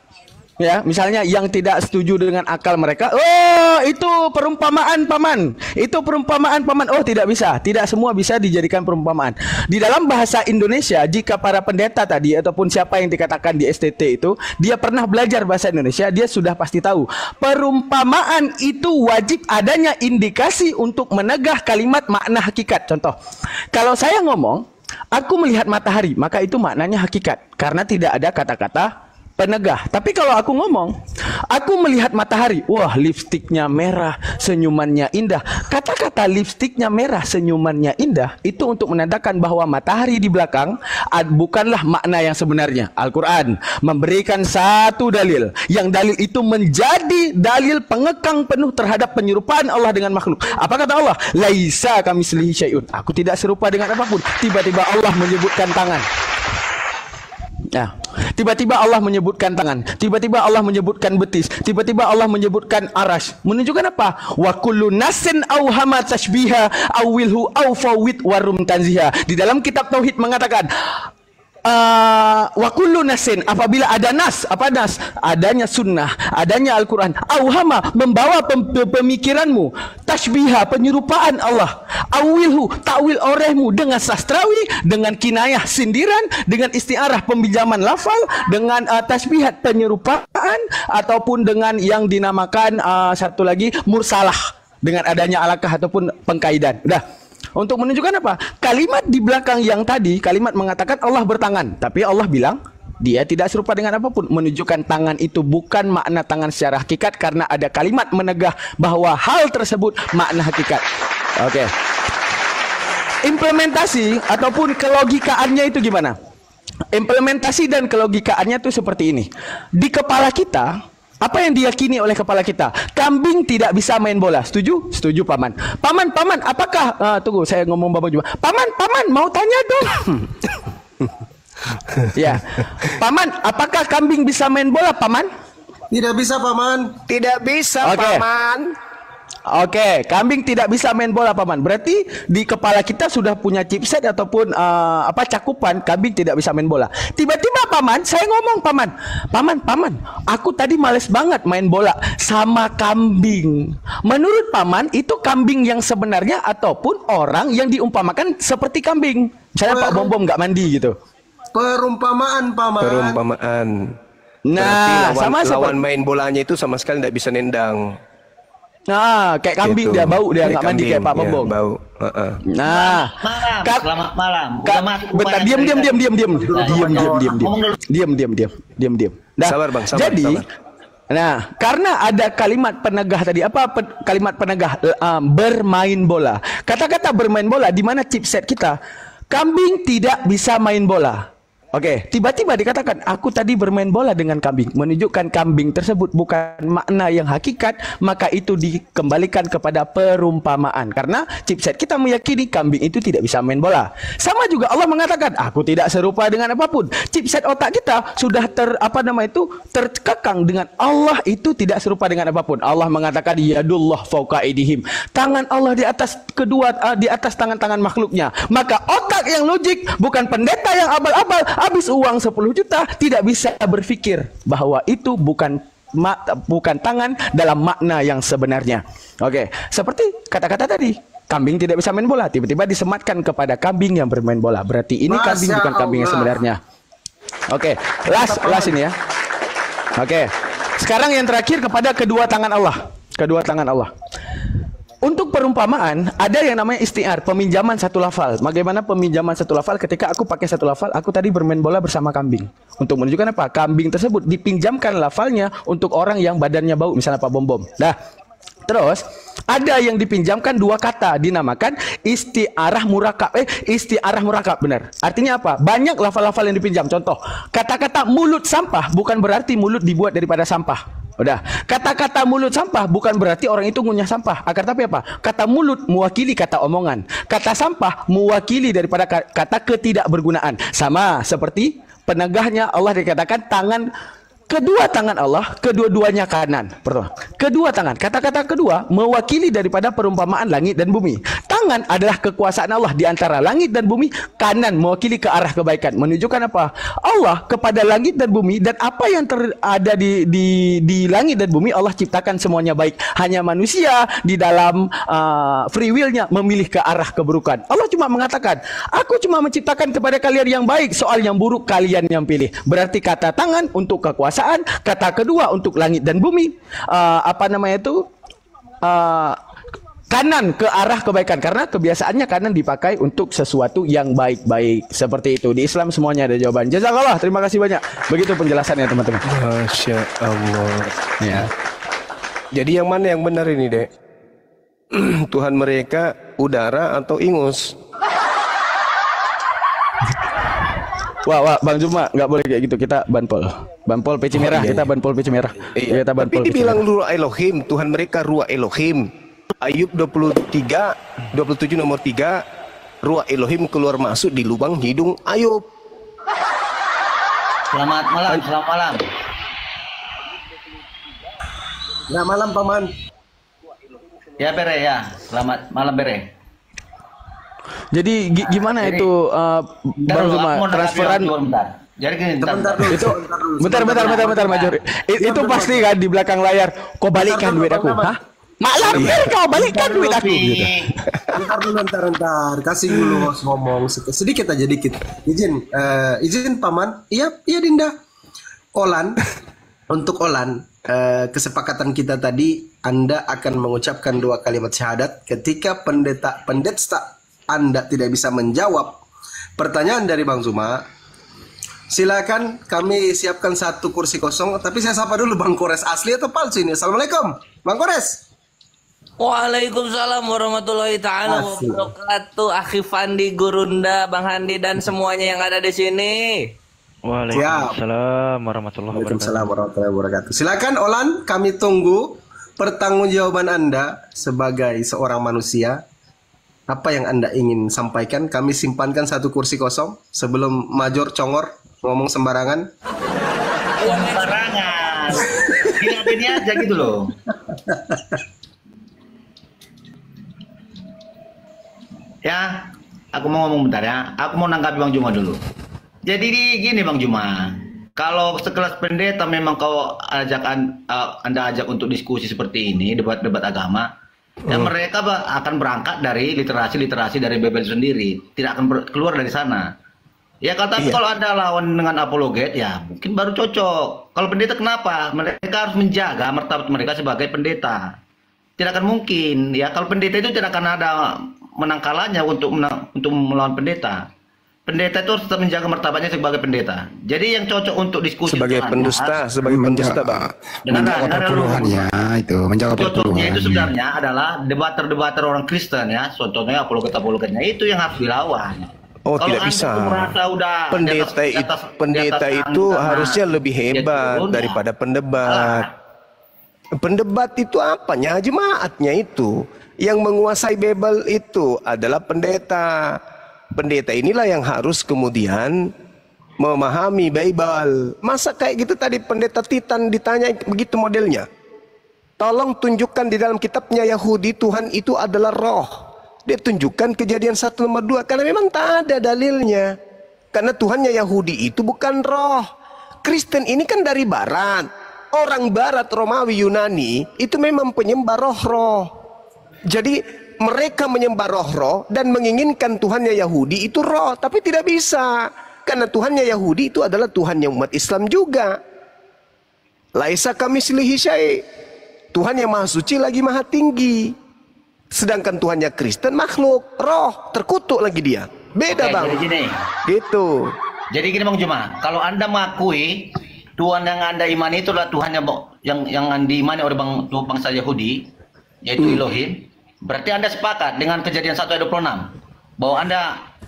ya, misalnya yang tidak setuju dengan akal mereka, oh itu perumpamaan paman, itu perumpamaan paman. Oh tidak bisa, tidak semua bisa dijadikan perumpamaan. Di dalam bahasa Indonesia, jika para pendeta tadi ataupun siapa yang dikatakan di STT itu, dia pernah belajar bahasa Indonesia, dia sudah pasti tahu perumpamaan itu wajib adanya indikasi untuk menegah kalimat makna hakikat. Contoh, kalau saya ngomong Aku melihat matahari, maka itu maknanya hakikat. Karena tidak ada kata-kata penegah. Tapi kalau aku ngomong, aku melihat matahari, wah lipstiknya merah, senyumannya indah. Kata-kata lipstiknya merah, senyumannya indah, itu untuk menandakan bahwa matahari di belakang bukanlah makna yang sebenarnya. Al-Quran memberikan satu dalil, yang dalil itu menjadi dalil pengekang penuh terhadap penyerupaan Allah dengan makhluk. Apa kata Allah? Laisa kamitslihi syai'un. Aku tidak serupa dengan apapun. Tiba-tiba Allah menyebutkan tangan. Nah, tiba-tiba Allah menyebutkan tangan, tiba-tiba Allah menyebutkan betis, tiba-tiba Allah menyebutkan arash. Menunjukkan apa? Wa kullu nasin auhama tashbiha awilhu awfawit warum tanziha. Di dalam kitab tauhid mengatakan wa kullu nasin, apabila ada nas, apa nas? Adanya sunnah, adanya Al-Quran. Auhama, membawa pemikiranmu, tashbiha, penyerupaan Allah. Awilhu, takwil orehmu dengan sastrawi, dengan kinayah, sindiran, dengan istiarah, peminjaman lafal, dengan tashbihat, penyerupaan, ataupun dengan yang dinamakan satu lagi mursalah, dengan adanya alakah ataupun pengkaidan. Udah. Untuk menunjukkan apa? Kalimat di belakang yang tadi, kalimat mengatakan Allah bertangan, tapi Allah bilang dia tidak serupa dengan apapun. Menunjukkan tangan itu bukan makna tangan secara hakikat, karena ada kalimat menegah bahwa hal tersebut makna hakikat. Oke. Implementasi ataupun kelogikaannya itu gimana? Implementasi dan kelogikaannya itu seperti ini. Di kepala kita, apa yang diyakini oleh kepala kita? Kambing tidak bisa main bola. Setuju? Setuju, Paman. Paman, apakah tunggu, saya ngomong Bapak juga. Paman, mau tanya dong. Ya. Paman, apakah kambing bisa main bola, Paman? Tidak bisa, Paman. Tidak bisa, Paman. Oke, kambing tidak bisa main bola, Paman. Berarti di kepala kita sudah punya chipset ataupun cakupan kambing tidak bisa main bola. Tiba-tiba Paman, saya ngomong Paman, aku tadi males banget main bola sama kambing. Menurut Paman, itu kambing yang sebenarnya ataupun orang yang diumpamakan seperti kambing. Misalnya Pak Bom nggak mandi gitu. Perumpamaan, Paman. Perumpamaan. Nah, lawan main bolanya itu sama sekali tidak bisa nendang. Nah, kayak kambing gitu. Dia bau, dia nggak mandi kayak Pak Bom. Ya, bau. Nah, selamat malam. Bentar, diam. Nah, sabar, Bang, sabar. Jadi, nah, karena ada kalimat penegah tadi, kalimat penegah bermain bola. Kata-kata bermain bola di mana chipset kita? Kambing tidak bisa main bola. Oke, tiba-tiba dikatakan aku tadi bermain bola dengan kambing, menunjukkan kambing tersebut bukan makna yang hakikat, maka itu dikembalikan kepada perumpamaan. Karena chipset kita meyakini kambing itu tidak bisa main bola. Sama juga Allah mengatakan aku tidak serupa dengan apapun. Chipset otak kita sudah terkekang dengan Allah itu tidak serupa dengan apapun. Allah mengatakan yadullah fauqa aydihim. Tangan Allah di atas di atas tangan-tangan makhluknya. Maka otak yang logik, bukan pendeta yang abal-abal habis uang 10 juta tidak bisa berpikir bahwa itu bukan tangan dalam makna yang sebenarnya. Oke, seperti kata-kata tadi, kambing tidak bisa main bola, tiba-tiba disematkan kepada kambing yang bermain bola. Berarti ini kambing bukan kambing yang sebenarnya. Oke, last ini ya. Oke, sekarang yang terakhir kepada kedua tangan Allah. Kedua tangan Allah. Untuk perumpamaan, ada yang namanya istiar, peminjaman satu lafal. Bagaimana peminjaman satu lafal? Ketika aku pakai satu lafal, aku tadi bermain bola bersama kambing. Untuk menunjukkan apa? Kambing tersebut dipinjamkan lafalnya untuk orang yang badannya bau, misalnya Pak Bom. Nah, terus ada yang dipinjamkan dua kata, dinamakan istiarah murakab. Istiarah murakab, benar. Artinya apa? Banyak lafal-lafal yang dipinjam. Contoh, kata-kata mulut sampah bukan berarti mulut dibuat daripada sampah. Udah, kata-kata mulut sampah bukan berarti orang itu ngunyah sampah. Akan tapi apa? Kata mulut mewakili kata omongan. Kata sampah mewakili daripada kata ketidakbergunaan. Sama seperti penegahnya Allah dikatakan tangan. Kedua tangan Allah, kedua-duanya kanan. Pertama, kedua tangan. Kata-kata kedua mewakili daripada perumpamaan langit dan bumi. Tangan adalah kekuasaan Allah di antara langit dan bumi. Kanan mewakili ke arah kebaikan. Menunjukkan apa? Allah kepada langit dan bumi, dan apa yang ada di langit dan bumi Allah ciptakan semuanya baik. Hanya manusia di dalam free will-nya memilih ke arah keburukan. Allah cuma mengatakan, aku cuma menciptakan kepada kalian yang baik, soal yang buruk kalian yang pilih. Berarti kata tangan untuk kekuasaan, kata kedua untuk langit dan bumi, kata kanan ke arah kebaikan, karena kebiasaannya kanan dipakai untuk sesuatu yang baik-baik. Seperti itu. Di Islam semuanya ada jawaban. Jazakallah, terima kasih banyak. Begitu penjelasannya teman-teman. Masya Allah. Ya. Jadi yang mana yang benar ini, Dek? Tuhan mereka udara atau ingus? Wah, Bang Zuma nggak boleh kayak gitu. Kita banpol peci merah. Iya. Kita banpol peci merah. Iya. Kita banpol. Tapi dibilang Ruah Elohim, Tuhan mereka Ruah Elohim. Ayub 23, 27 nomor 3, Ruah Elohim keluar masuk di lubang hidung Ayub. Selamat malam, selamat malam. Ya malam Paman. Ya Bere ya, selamat malam Bere. Jadi gimana itu Bang Zuma transferan? Jadi gini, Itu bentar Major. Itu pasti kan di belakang layar. Kau balikkan duit aku, hah? Malam kau balikkan duit aku. Gitu. Bentar. Kasih dulu host ngomong sedikit aja dikit. Izin Paman. Iya Dinda. Untuk Olan, kesepakatan kita tadi, Anda akan mengucapkan 2 kalimat syahadat ketika pendeta Anda tidak bisa menjawab pertanyaan dari Bang Zuma. Silakan, kami siapkan 1 kursi kosong. Tapi saya sapa dulu Bang Kores, asli atau palsu ini? Assalamualaikum Bang Kores. Waalaikumsalam warahmatullahi taala wabarakatuh. Akhi Fandi, Gurunda, Bang Handi dan semuanya yang ada di sini. Waalaikumsalam warahmatullahi wabarakatuh. Silakan Olan, kami tunggu pertanggungjawaban Anda sebagai seorang manusia. Apa yang Anda ingin sampaikan? Kami simpankan 1 kursi kosong sebelum Major Congor ngomong sembarangan. Sembarangan. Ini aja gitu loh. Ya, aku mau ngomong bentar ya. Aku mau nanggapi Bang Juma dulu. Jadi gini Bang Juma, kalau sekelas pendeta memang Anda ajak untuk diskusi seperti ini, debat agama, dan mereka akan berangkat dari literasi dari Bible sendiri, tidak akan keluar dari sana. Ya kalau Anda lawan dengan apologet, ya mungkin baru cocok. Kalau pendeta kenapa? Mereka harus menjaga martabat mereka sebagai pendeta. Tidak akan mungkin, ya kalau pendeta itu tidak akan ada menang kalahnya untuk melawan pendeta. Pendeta itu harus tetap menjaga martabatnya sebagai pendeta. Jadi yang cocok untuk diskusi sebagai pendusta, Bang. Menjaga perpuluhannya itu, menjaga cocoknya itu sebenarnya adalah debater orang Kristen ya. Contohnya apologet-apologetnya itu yang harus dilawan. Oh, kalau tidak bisa. Pendeta itu harusnya lebih hebat daripada pendebat. Pendebat itu apanya? Jemaatnya itu. Yang menguasai Bible itu adalah pendeta. Pendeta inilah yang harus kemudian memahami Bible. Masa kayak gitu tadi pendeta Titan ditanya begitu modelnya. Tolong tunjukkan di dalam kitabnya Yahudi Tuhan itu adalah roh. Dia tunjukkan Kejadian 1 nomor 2 karena memang tak ada dalilnya. Karena Tuhannya Yahudi itu bukan roh. Kristen ini kan dari barat. Orang barat Romawi Yunani itu memang penyembah roh-roh. Jadi mereka menyembah roh-roh dan menginginkan Tuhannya Yahudi itu roh, tapi tidak bisa. Karena Tuhannya Yahudi itu adalah Tuhannya umat Islam juga. Laisa kamitslihi syai'. Tuhan yang maha suci lagi maha tinggi. Sedangkan Tuhannya Kristen makhluk, roh, terkutuk lagi dia. Beda. Oke, Bang. Jadi gini. Gitu. Jadi gini Bang Juma, kalau Anda mengakui Tuhan yang Anda imani itu adalah Tuhan yang diimani oleh bangsa Yahudi, yaitu Elohim, berarti Anda sepakat dengan Kejadian 1 ayat 26 bahwa Anda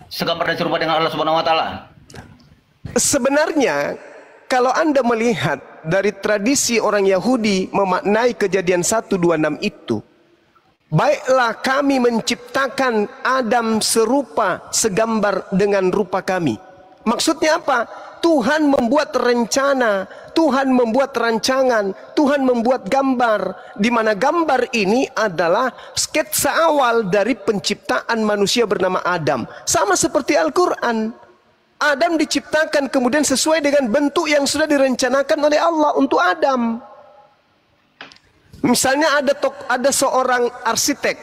segambar dan serupa dengan Allah Subhanahu wa taala. Sebenarnya kalau Anda melihat dari tradisi orang Yahudi memaknai Kejadian 1:26 itu, baiklah kami menciptakan Adam serupa segambar dengan rupa kami. Maksudnya apa? Tuhan membuat rencana, Tuhan membuat rancangan, Tuhan membuat gambar, di mana gambar ini adalah sketsa awal dari penciptaan manusia bernama Adam. Sama seperti Al-Quran. Adam diciptakan kemudian sesuai dengan bentuk yang sudah direncanakan oleh Allah untuk Adam. Misalnya ada seorang arsitek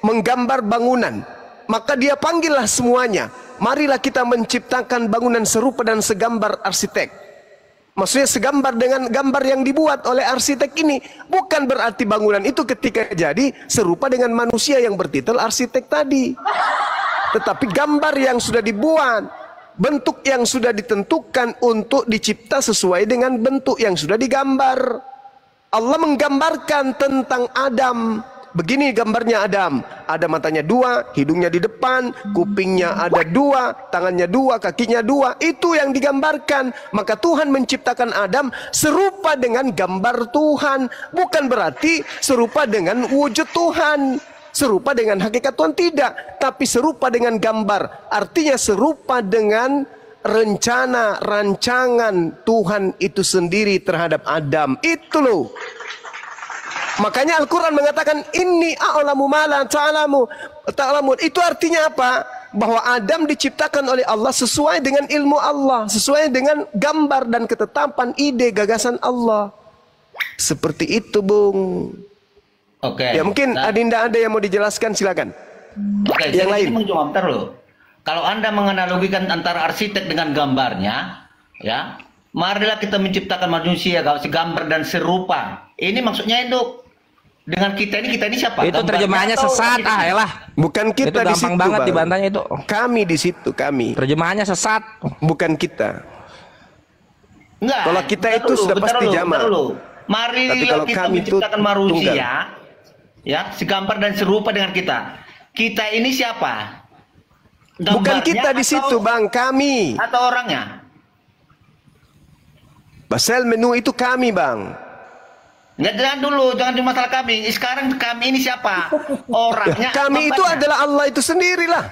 menggambar bangunan, maka dia panggillah semuanya. Marilah kita menciptakan bangunan serupa dan segambar arsitek. Maksudnya segambar dengan gambar yang dibuat oleh arsitek ini. Bukan berarti bangunan itu ketika jadi serupa dengan manusia yang bertitel arsitek tadi. Tetapi gambar yang sudah dibuat, bentuk yang sudah ditentukan untuk dicipta sesuai dengan bentuk yang sudah digambar. Allah menggambarkan tentang Adam. Begini gambarnya Adam. Ada matanya 2, hidungnya di depan, kupingnya ada 2, tangannya 2, kakinya 2. Itu yang digambarkan. Maka Tuhan menciptakan Adam serupa dengan gambar Tuhan. Bukan berarti serupa dengan wujud Tuhan, serupa dengan hakikat Tuhan, tidak. Tapi serupa dengan gambar. Artinya serupa dengan rencana, rancangan Tuhan itu sendiri terhadap Adam. Itu loh. Makanya Al-Quran mengatakan inni a'lamu ma la ta'lamun. Itu artinya apa? Bahwa Adam diciptakan oleh Allah sesuai dengan ilmu Allah, sesuai dengan gambar dan ketetapan ide gagasan Allah. Seperti itu, Bung. Oke. Ya mungkin Adinda ada yang mau dijelaskan, silakan. Oke, yang lain. Bentar loh. Kalau Anda menganalogikan antara arsitek dengan gambarnya, ya, marilah kita menciptakan manusia segambar dan serupa. Ini maksudnya itu dengan kita ini siapa? Itu terjemahannya sesat, elah. Bukan kita itu di situ, gampang banget Bang. dibantahnya itu. Kami di situ, kami. Terjemahannya sesat. Bukan kita. Enggak. Kalau kita itu sudah pasti jamak. Mari kalau kita kami menciptakan itu manusia, ya, segambar dan serupa dengan kita. Kita ini siapa? Bukan kita di situ, Bang, kami. Atau orangnya? Basel menu itu kami, Bang. Jangan dulu, jangan cuma masalah kami. Sekarang kami ini siapa? Orangnya. Kami itu adalah Allah itu sendirilah.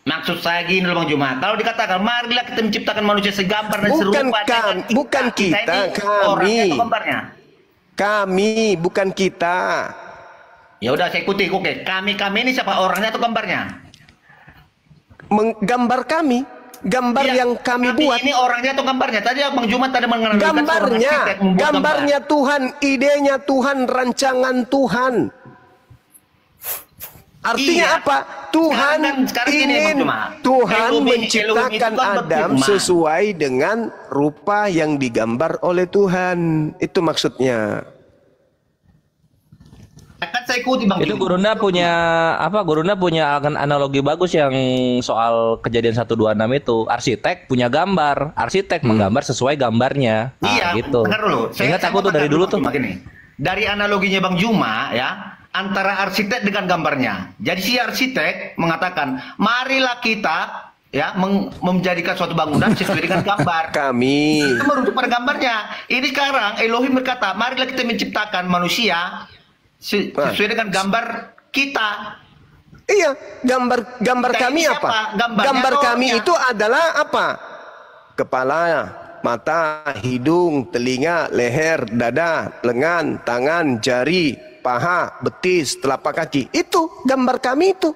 Maksud saya gini loh Bang Juma. Kalau dikatakan marilah kita menciptakan manusia segambar dan serupa dengan kita. Bukan kita, Orangnya kami. atau gambarnya? Kami, bukan kita. Ya udah saya ikuti. Oke, kami ini siapa? Orangnya atau gambarnya? Menggambar kami. Gambar Ya, yang kami buat. Ini orangnya atau gambarnya? Tadi Bang Juma tadi mengenalkan gambarnya Tuhan, idenya Tuhan, rancangan Tuhan. Artinya Iya. apa? Tuhan Sekarang gini, ingin Bang Juma. Tuhan Elohim menciptakan itu kan Adam berfirman. sesuai dengan rupa yang digambar oleh Tuhan. Itu maksudnya. Kan saya ikuti Bang Itu Juma. Gurunda punya apa? Gurunda punya analogi bagus yang soal kejadian 126 itu. Arsitek punya gambar, arsitek menggambar sesuai gambarnya. Iya, gitu. benar dulu. Ingat aku tuh dari dulu tuh. Gini. Dari analoginya Bang Juma ya, antara arsitek dengan gambarnya. Jadi si arsitek mengatakan, marilah kita ya menjadikan suatu bangunan sesuai dengan gambar. Kami. Itu merujuk pada gambarnya. Ini sekarang Elohim berkata, marilah kita menciptakan manusia sesuai dengan gambar kita. Iya, gambar Kita kami ini apa? siapa? Gambarnya Gambar atau kami orangnya? itu adalah apa? Kepala, mata, hidung, telinga, leher, dada, lengan, tangan, jari, paha, betis, telapak kaki. Itu gambar kami itu.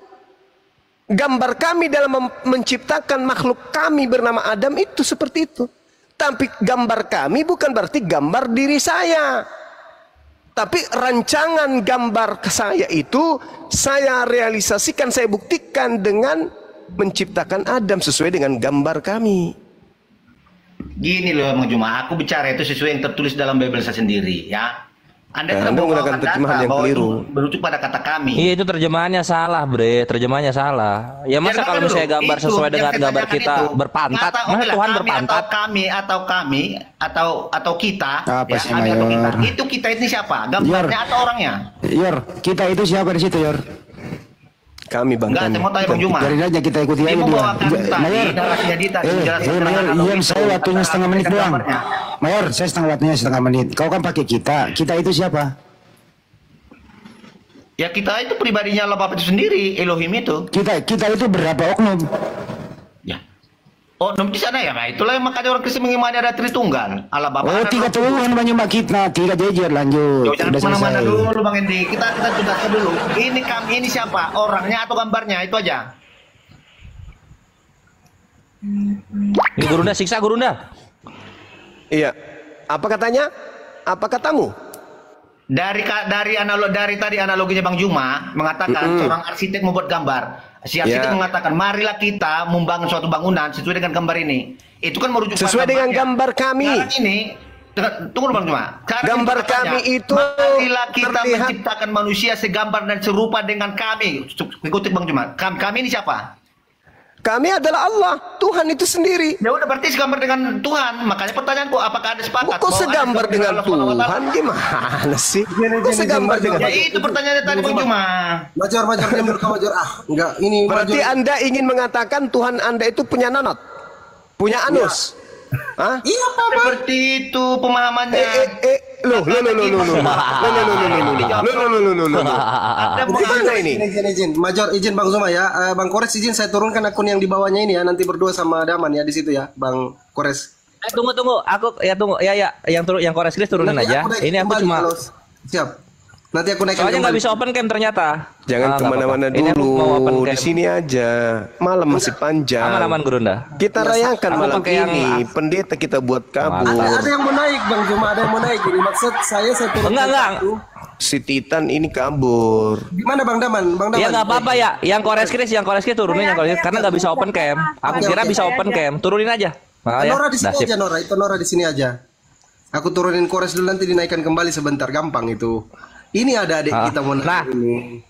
Gambar kami dalam menciptakan makhluk kami bernama Adam itu seperti itu. Tapi gambar kami bukan berarti gambar diri saya. Tapi rancangan gambar saya itu saya realisasikan, saya buktikan dengan menciptakan Adam sesuai dengan gambar kami. Gini loh Bang Juma, aku bicara itu sesuai yang tertulis dalam Bible saya sendiri ya. Anda tidak menggunakan terjemahan yang keliru. Merujuk pada kata kami. Iya itu terjemahannya salah, Bre. Terjemahannya salah. Ya masa kalau misalnya gambar sesuai dengan gambar kita berpantat, masa Tuhan berpantat? Atau kita, Apa ya, sih, kami atau kita. Mayor? Itu kita ini siapa? Gambarnya atau orangnya? Yor, kita itu siapa di situ, Yor? Kami Bang. Enggak, kami. saya mau tanya Bang Juma. Dari aja kita ikuti Dia aja dia. membawakan tadi narasinya Dita, menjelaskan Mayor, tentang Ian, itu, saya waktunya antara setengah menit arsitek dan doang. gambarnya. Mayor, saya waktunya setengah menit. Kau kan pakai kita. Kita itu siapa? Ya kita itu pribadinya Allah Bapa itu sendiri, Elohim itu. Kita itu berapa oknum? Ya. Oh, di sana ya, nah itulah yang makanya orang Kristen mengimani ada Tritunggal, Allah Bapa. Oh, Anak, 3 Roh Kudus. Tuhan banyak mbak kita, 3 jejer lanjut. Yo, jangan Udah kemana-mana selesai. dulu Bang Endi. Kita tuntaskan dulu. Ini kami ini siapa? Orangnya atau gambarnya? Itu aja. Ini Gurunda siksa Gurunda. Iya. Apa katanya? Apa katamu? Dari tadi analoginya Bang Juma mengatakan seorang arsitek membuat gambar. Si arsitek Ya. mengatakan marilah kita membangun suatu bangunan sesuai dengan gambar ini. Itu kan merujuk sesuai dengan gambar kami. Sekarang ini, tunggu Bang Juma. Gambar kami itu marilah kita terlihat... menciptakan manusia segambar dan serupa dengan kami. Ikuti Bang Juma. Kami ini siapa? Kami adalah Allah, Tuhan itu sendiri. Ya udah berarti segambar dengan Tuhan. Makanya pertanyaanku, apakah ada sepakat? Kok segambar dengan Tuhan? Gimana sih? Kok segambar dengan Tuhan? Ya itu pertanyaannya tadi Bang Juma. Major enggak ini. Berarti Anda ingin mengatakan Tuhan Anda itu punya nanot, punya anus? Hah? Iya, Pak. Seperti itu pemahamannya. Izin, Major, izin Bang Zuma ya. Bang Kores izin saya turunkan akun yang di bawahnya ini ya, nanti berdua sama Daman ya di situ ya, Bang Kores. Tunggu. Aku yang Kores Kris turunin aja. Ini aku cuma siap. Nanti aku naikkan. Soalnya nggak bisa open cam ternyata. Jangan kemana-mana dulu. Di sini aja. Malam masih panjang. Aman Gurunda. Kita rayakan malam ini. Pendeta kita buat kabur. Ada yang mau naik Bang Zuma, ada yang mau naik. Ini maksud saya turun. Enggak. Si Titan ini kabur. Gimana Bang Daman? Ya nggak apa-apa ya. Yang Kores Kris turunin karena nggak bisa open cam. Aku kira bisa open cam. Turunin aja. Nora di sini aja, Nora. Itu Nora di sini aja. Aku turunin Kores dulu, nanti dinaikkan kembali sebentar, gampang itu. Ini ada adik kita mau naik ini.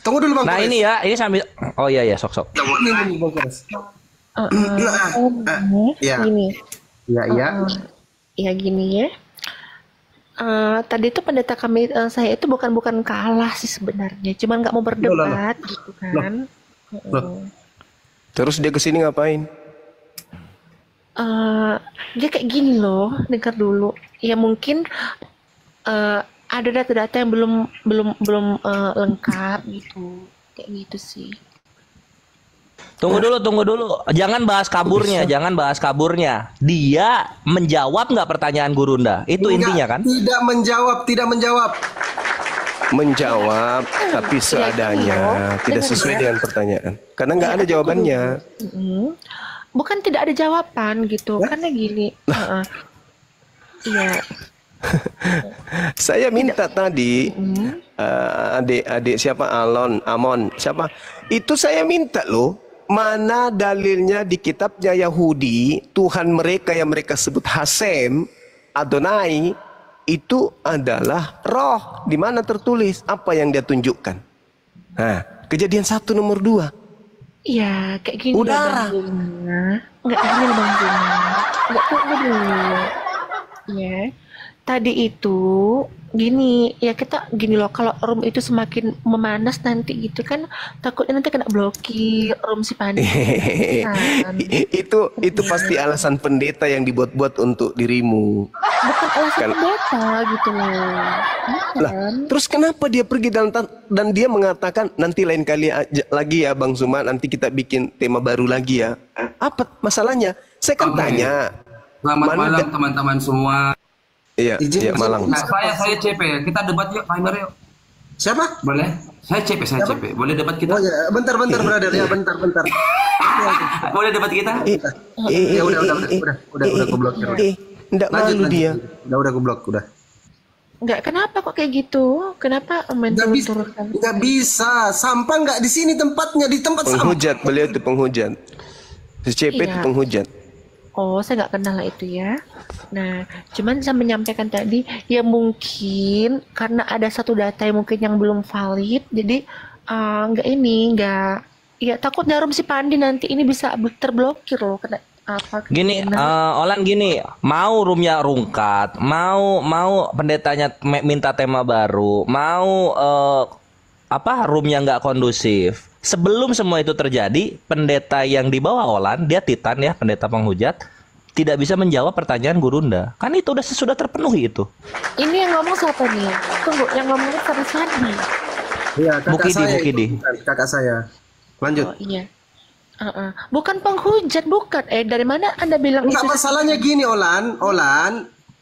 Tunggu dulu Bang Kores. Nah ini ya, ini sambil. Oh iya sok. Ini Bang Kores. Ya. Gini. Ya gini ya. Tadi itu pendeta kami saya itu bukan kalah sih sebenarnya, cuman nggak mau berdebat gitu kan. Terus dia kesini ngapain? Dia kayak gini loh, dengar dulu. Ya mungkin ada data-data yang belum lengkap gitu, kayak gitu sih. Tunggu dulu. Jangan bahas kaburnya. Dia menjawab nggak pertanyaan Gurunda? Itu intinya kan? Tidak menjawab. Menjawab, tapi seadanya, tidak sesuai dengan pertanyaan. Karena nggak ada jawabannya. Bukan tidak ada jawaban gitu, karena gini. Iya. Saya minta tadi adik siapa Amon siapa itu, saya minta loh, mana dalilnya di kitabnya Yahudi Tuhan mereka yang mereka sebut Hasem Adonai itu adalah roh, di mana tertulis apa yang dia tunjukkan. Nah, Kejadian 1 nomor 2. Iya, kayak gini. Udara. Enggak gini Bang Zuma. Enggak, tunggu dulu. Ya. Tadi itu gini, ya kita gini loh, kalau room itu semakin memanas nanti gitu kan, takutnya nanti kena blokir room si Pandi. Itu pasti alasan pendeta yang dibuat-buat untuk dirimu. Bukan alasan pendeta gitu loh. Lah, terus kenapa dia pergi dan dia mengatakan nanti lain kali lagi ya Bang Zuma, nanti kita bikin tema baru lagi ya. Apa masalahnya? Saya kan tanya. Selamat malam teman-teman semua. Iya, Malang. Nah, saya CP ya. Kita debat yuk, Timer yuk. Siapa? Boleh? Saya CP. Boleh debat kita? Oh ya, bentar brother ya, bentar. Boleh debat kita? Ya udah gue blokir. Enggak malu dia. Udah gue blok, udah. Enggak, kenapa kok kayak gitu? Kenapa main turun-turunkan? Enggak bisa. Sampah enggak di sini tempatnya, di tempat penghujat, sampah. Beliau itu penghujat. Si CP itu penghujat. Oh, saya nggak kenal lah itu ya. Nah, cuman saya menyampaikan tadi, ya mungkin karena ada satu data yang mungkin yang belum valid, jadi ya takutnya room si Pandi nanti ini bisa terblokir loh. Kena apa? Gini, Olan gini, mau roomnya rungkat, mau pendetanya minta tema baru, mau roomnya nggak kondusif. Sebelum semua itu terjadi, pendeta yang dibawa Olan, dia Titan ya, pendeta penghujat, tidak bisa menjawab pertanyaan Gurunda. Kan itu sudah terpenuhi itu. Ini yang ngomong siapa nih? Tunggu, yang ngomongnya Sari Sandi. Iya, Mukidi. Kakak saya. Lanjut. Oh, iya. Bukan penghujat, bukan. Dari mana Anda bilang itu? Masalahnya gini, Olan.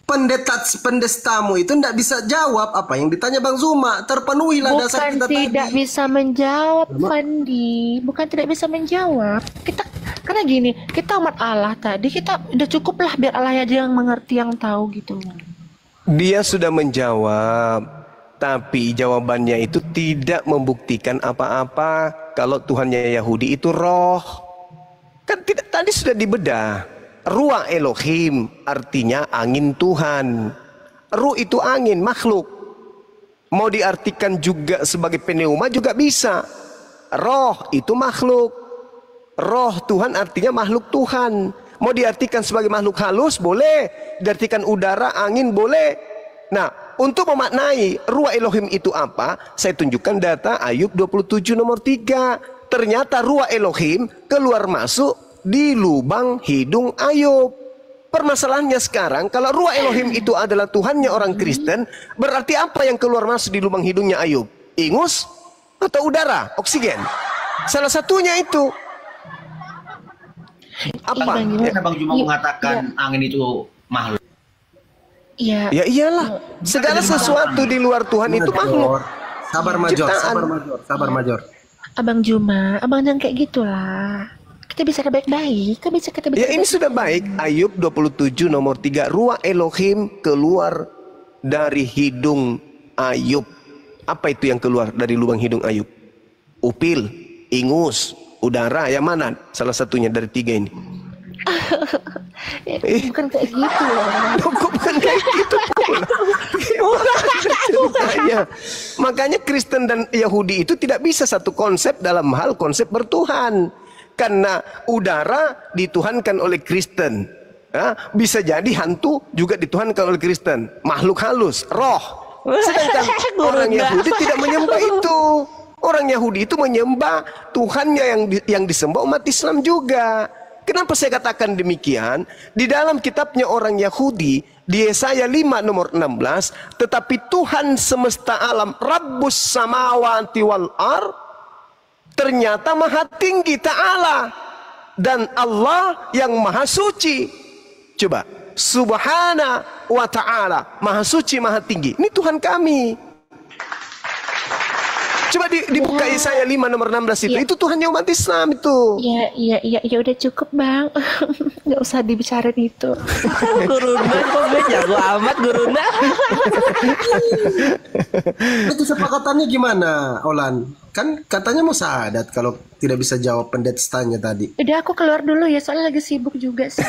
Pendestamu itu tidak bisa jawab apa yang ditanya Bang Zuma. Terpenuhilah dasar kita tadi. Bukan tidak bisa menjawab, Fandi. Bukan tidak bisa menjawab. Karena gini, kita umat Allah tadi, kita udah cukup lah biar Allah aja yang mengerti, yang tahu gitu. Dia sudah menjawab, tapi jawabannya itu tidak membuktikan apa-apa kalau Tuhannya Yahudi itu roh. Kan tidak, tadi sudah dibedah. Ruah Elohim artinya angin Tuhan. Ruh itu angin, makhluk. Mau diartikan juga sebagai pneuma juga bisa. Roh itu makhluk. Roh Tuhan artinya makhluk Tuhan. Mau diartikan sebagai makhluk halus boleh. Diartikan udara, angin boleh. Nah, untuk memaknai ruah Elohim itu apa, saya tunjukkan data Ayub 27 nomor 3. Ternyata ruah Elohim keluar masuk di lubang hidung Ayub. Permasalahannya sekarang, kalau ruah Elohim itu adalah Tuhannya orang Kristen, berarti apa yang keluar masuk di lubang hidungnya Ayub? Ingus atau udara, oksigen? Salah satunya itu. Apa? Bang Juma mengatakan angin itu makhluk. Iya. Ya iyalah. Segala sesuatu di luar Tuhan itu makhluk. Sabar Major. Abang Juma, abang jangan kayak gitulah. Kita bisa baik-baik. Ya ini sudah baik. Ayub 27 nomor 3. Ruah Elohim keluar dari hidung Ayub. Apa itu yang keluar dari lubang hidung Ayub? Upil, ingus, udara, yang mana? Salah satunya dari 3 ini. Bukan kayak gitu loh. Bukan kayak gitu pula. Makanya Kristen dan Yahudi itu tidak bisa satu konsep dalam hal konsep bertuhan. Karena udara dituhankan oleh Kristen. Ya, bisa jadi hantu juga dituhankan oleh Kristen. Makhluk halus, roh. Sedangkan orang Yahudi tidak menyembah itu. Orang Yahudi itu menyembah Tuhannya yang disembah umat Islam juga. Kenapa saya katakan demikian? Di dalam kitabnya orang Yahudi, di Yesaya 5 nomor 16, tetapi Tuhan semesta alam, Rabbus samawati wal ar, ternyata maha tinggi ta'ala. Dan Allah yang maha suci. Coba, subhana wa ta'ala, maha suci, maha tinggi. Ini Tuhan kami. Coba dibuka Yesaya 5 nomor 16 itu Tuhannya umat Islam itu. Iya, udah cukup bang. Nggak usah dibicarain itu. Gurunda kok gue jago amat Gurunda. Itu sepakatannya gimana, Olan? Kan katanya mau syahadat kalau tidak bisa jawab pendetstanya tadi. Udah aku keluar dulu ya, soalnya lagi sibuk juga sih.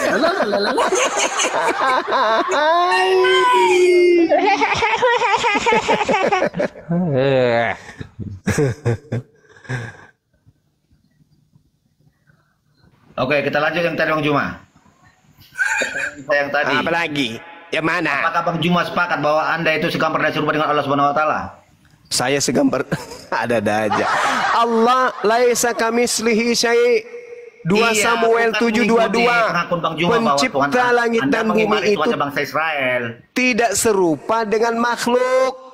Oke, kita lanjut yang tadi Bang Juma. Yang tadi. Apa lagi? Yang mana? Apakah Bang Juma sepakat bahwa Anda itu segambar dan serupa dengan Allah Subhanahu wa taala? Saya segambar ada aja. Allah laisa kamitslihi syai'. 2 Samuel 7:22. Pencipta langit dan bumi itu bangsa Israel tidak serupa dengan makhluk.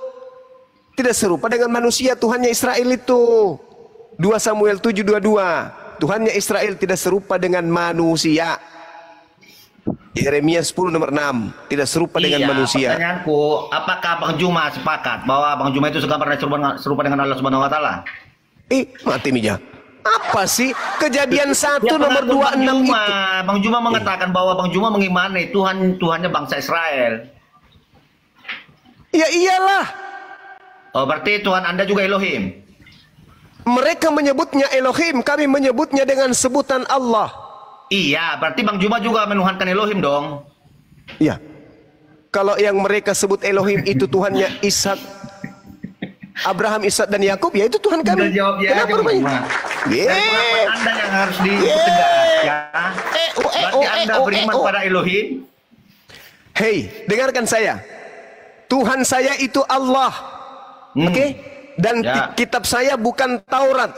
Tidak serupa dengan manusia. Tuhannya Israel itu 2 Samuel 7:22. Tuhannya Israel tidak serupa dengan manusia. Yeremia 10 nomor 6. Tidak serupa dengan manusia. Pertanyaanku, apakah Bang Juma sepakat bahwa Bang Juma itu segambar dan serupa dengan Allah Subhanahu wa taala? Mati Mija. Apa sih? Kejadian 1 nomor 26 itu. Bang Juma mengatakan bahwa Bang Juma mengimani Tuhannya bangsa Israel. Ya iyalah. Oh, berarti Tuhan Anda juga Elohim. Mereka menyebutnya Elohim, kami menyebutnya dengan sebutan Allah. Iya, berarti Bang Juma juga menuhankan Elohim dong. Iya. Kalau yang mereka sebut Elohim itu Tuhannya Ishak, Abraham, Ishak dan Yakub, ya itu Tuhan kami. Kenapa rumahnya? Anda yang harus ditegak ya. Berarti Anda beriman pada Elohim. Hei, dengarkan saya. Tuhan saya itu Allah. Oke? Dan kitab saya bukan Taurat.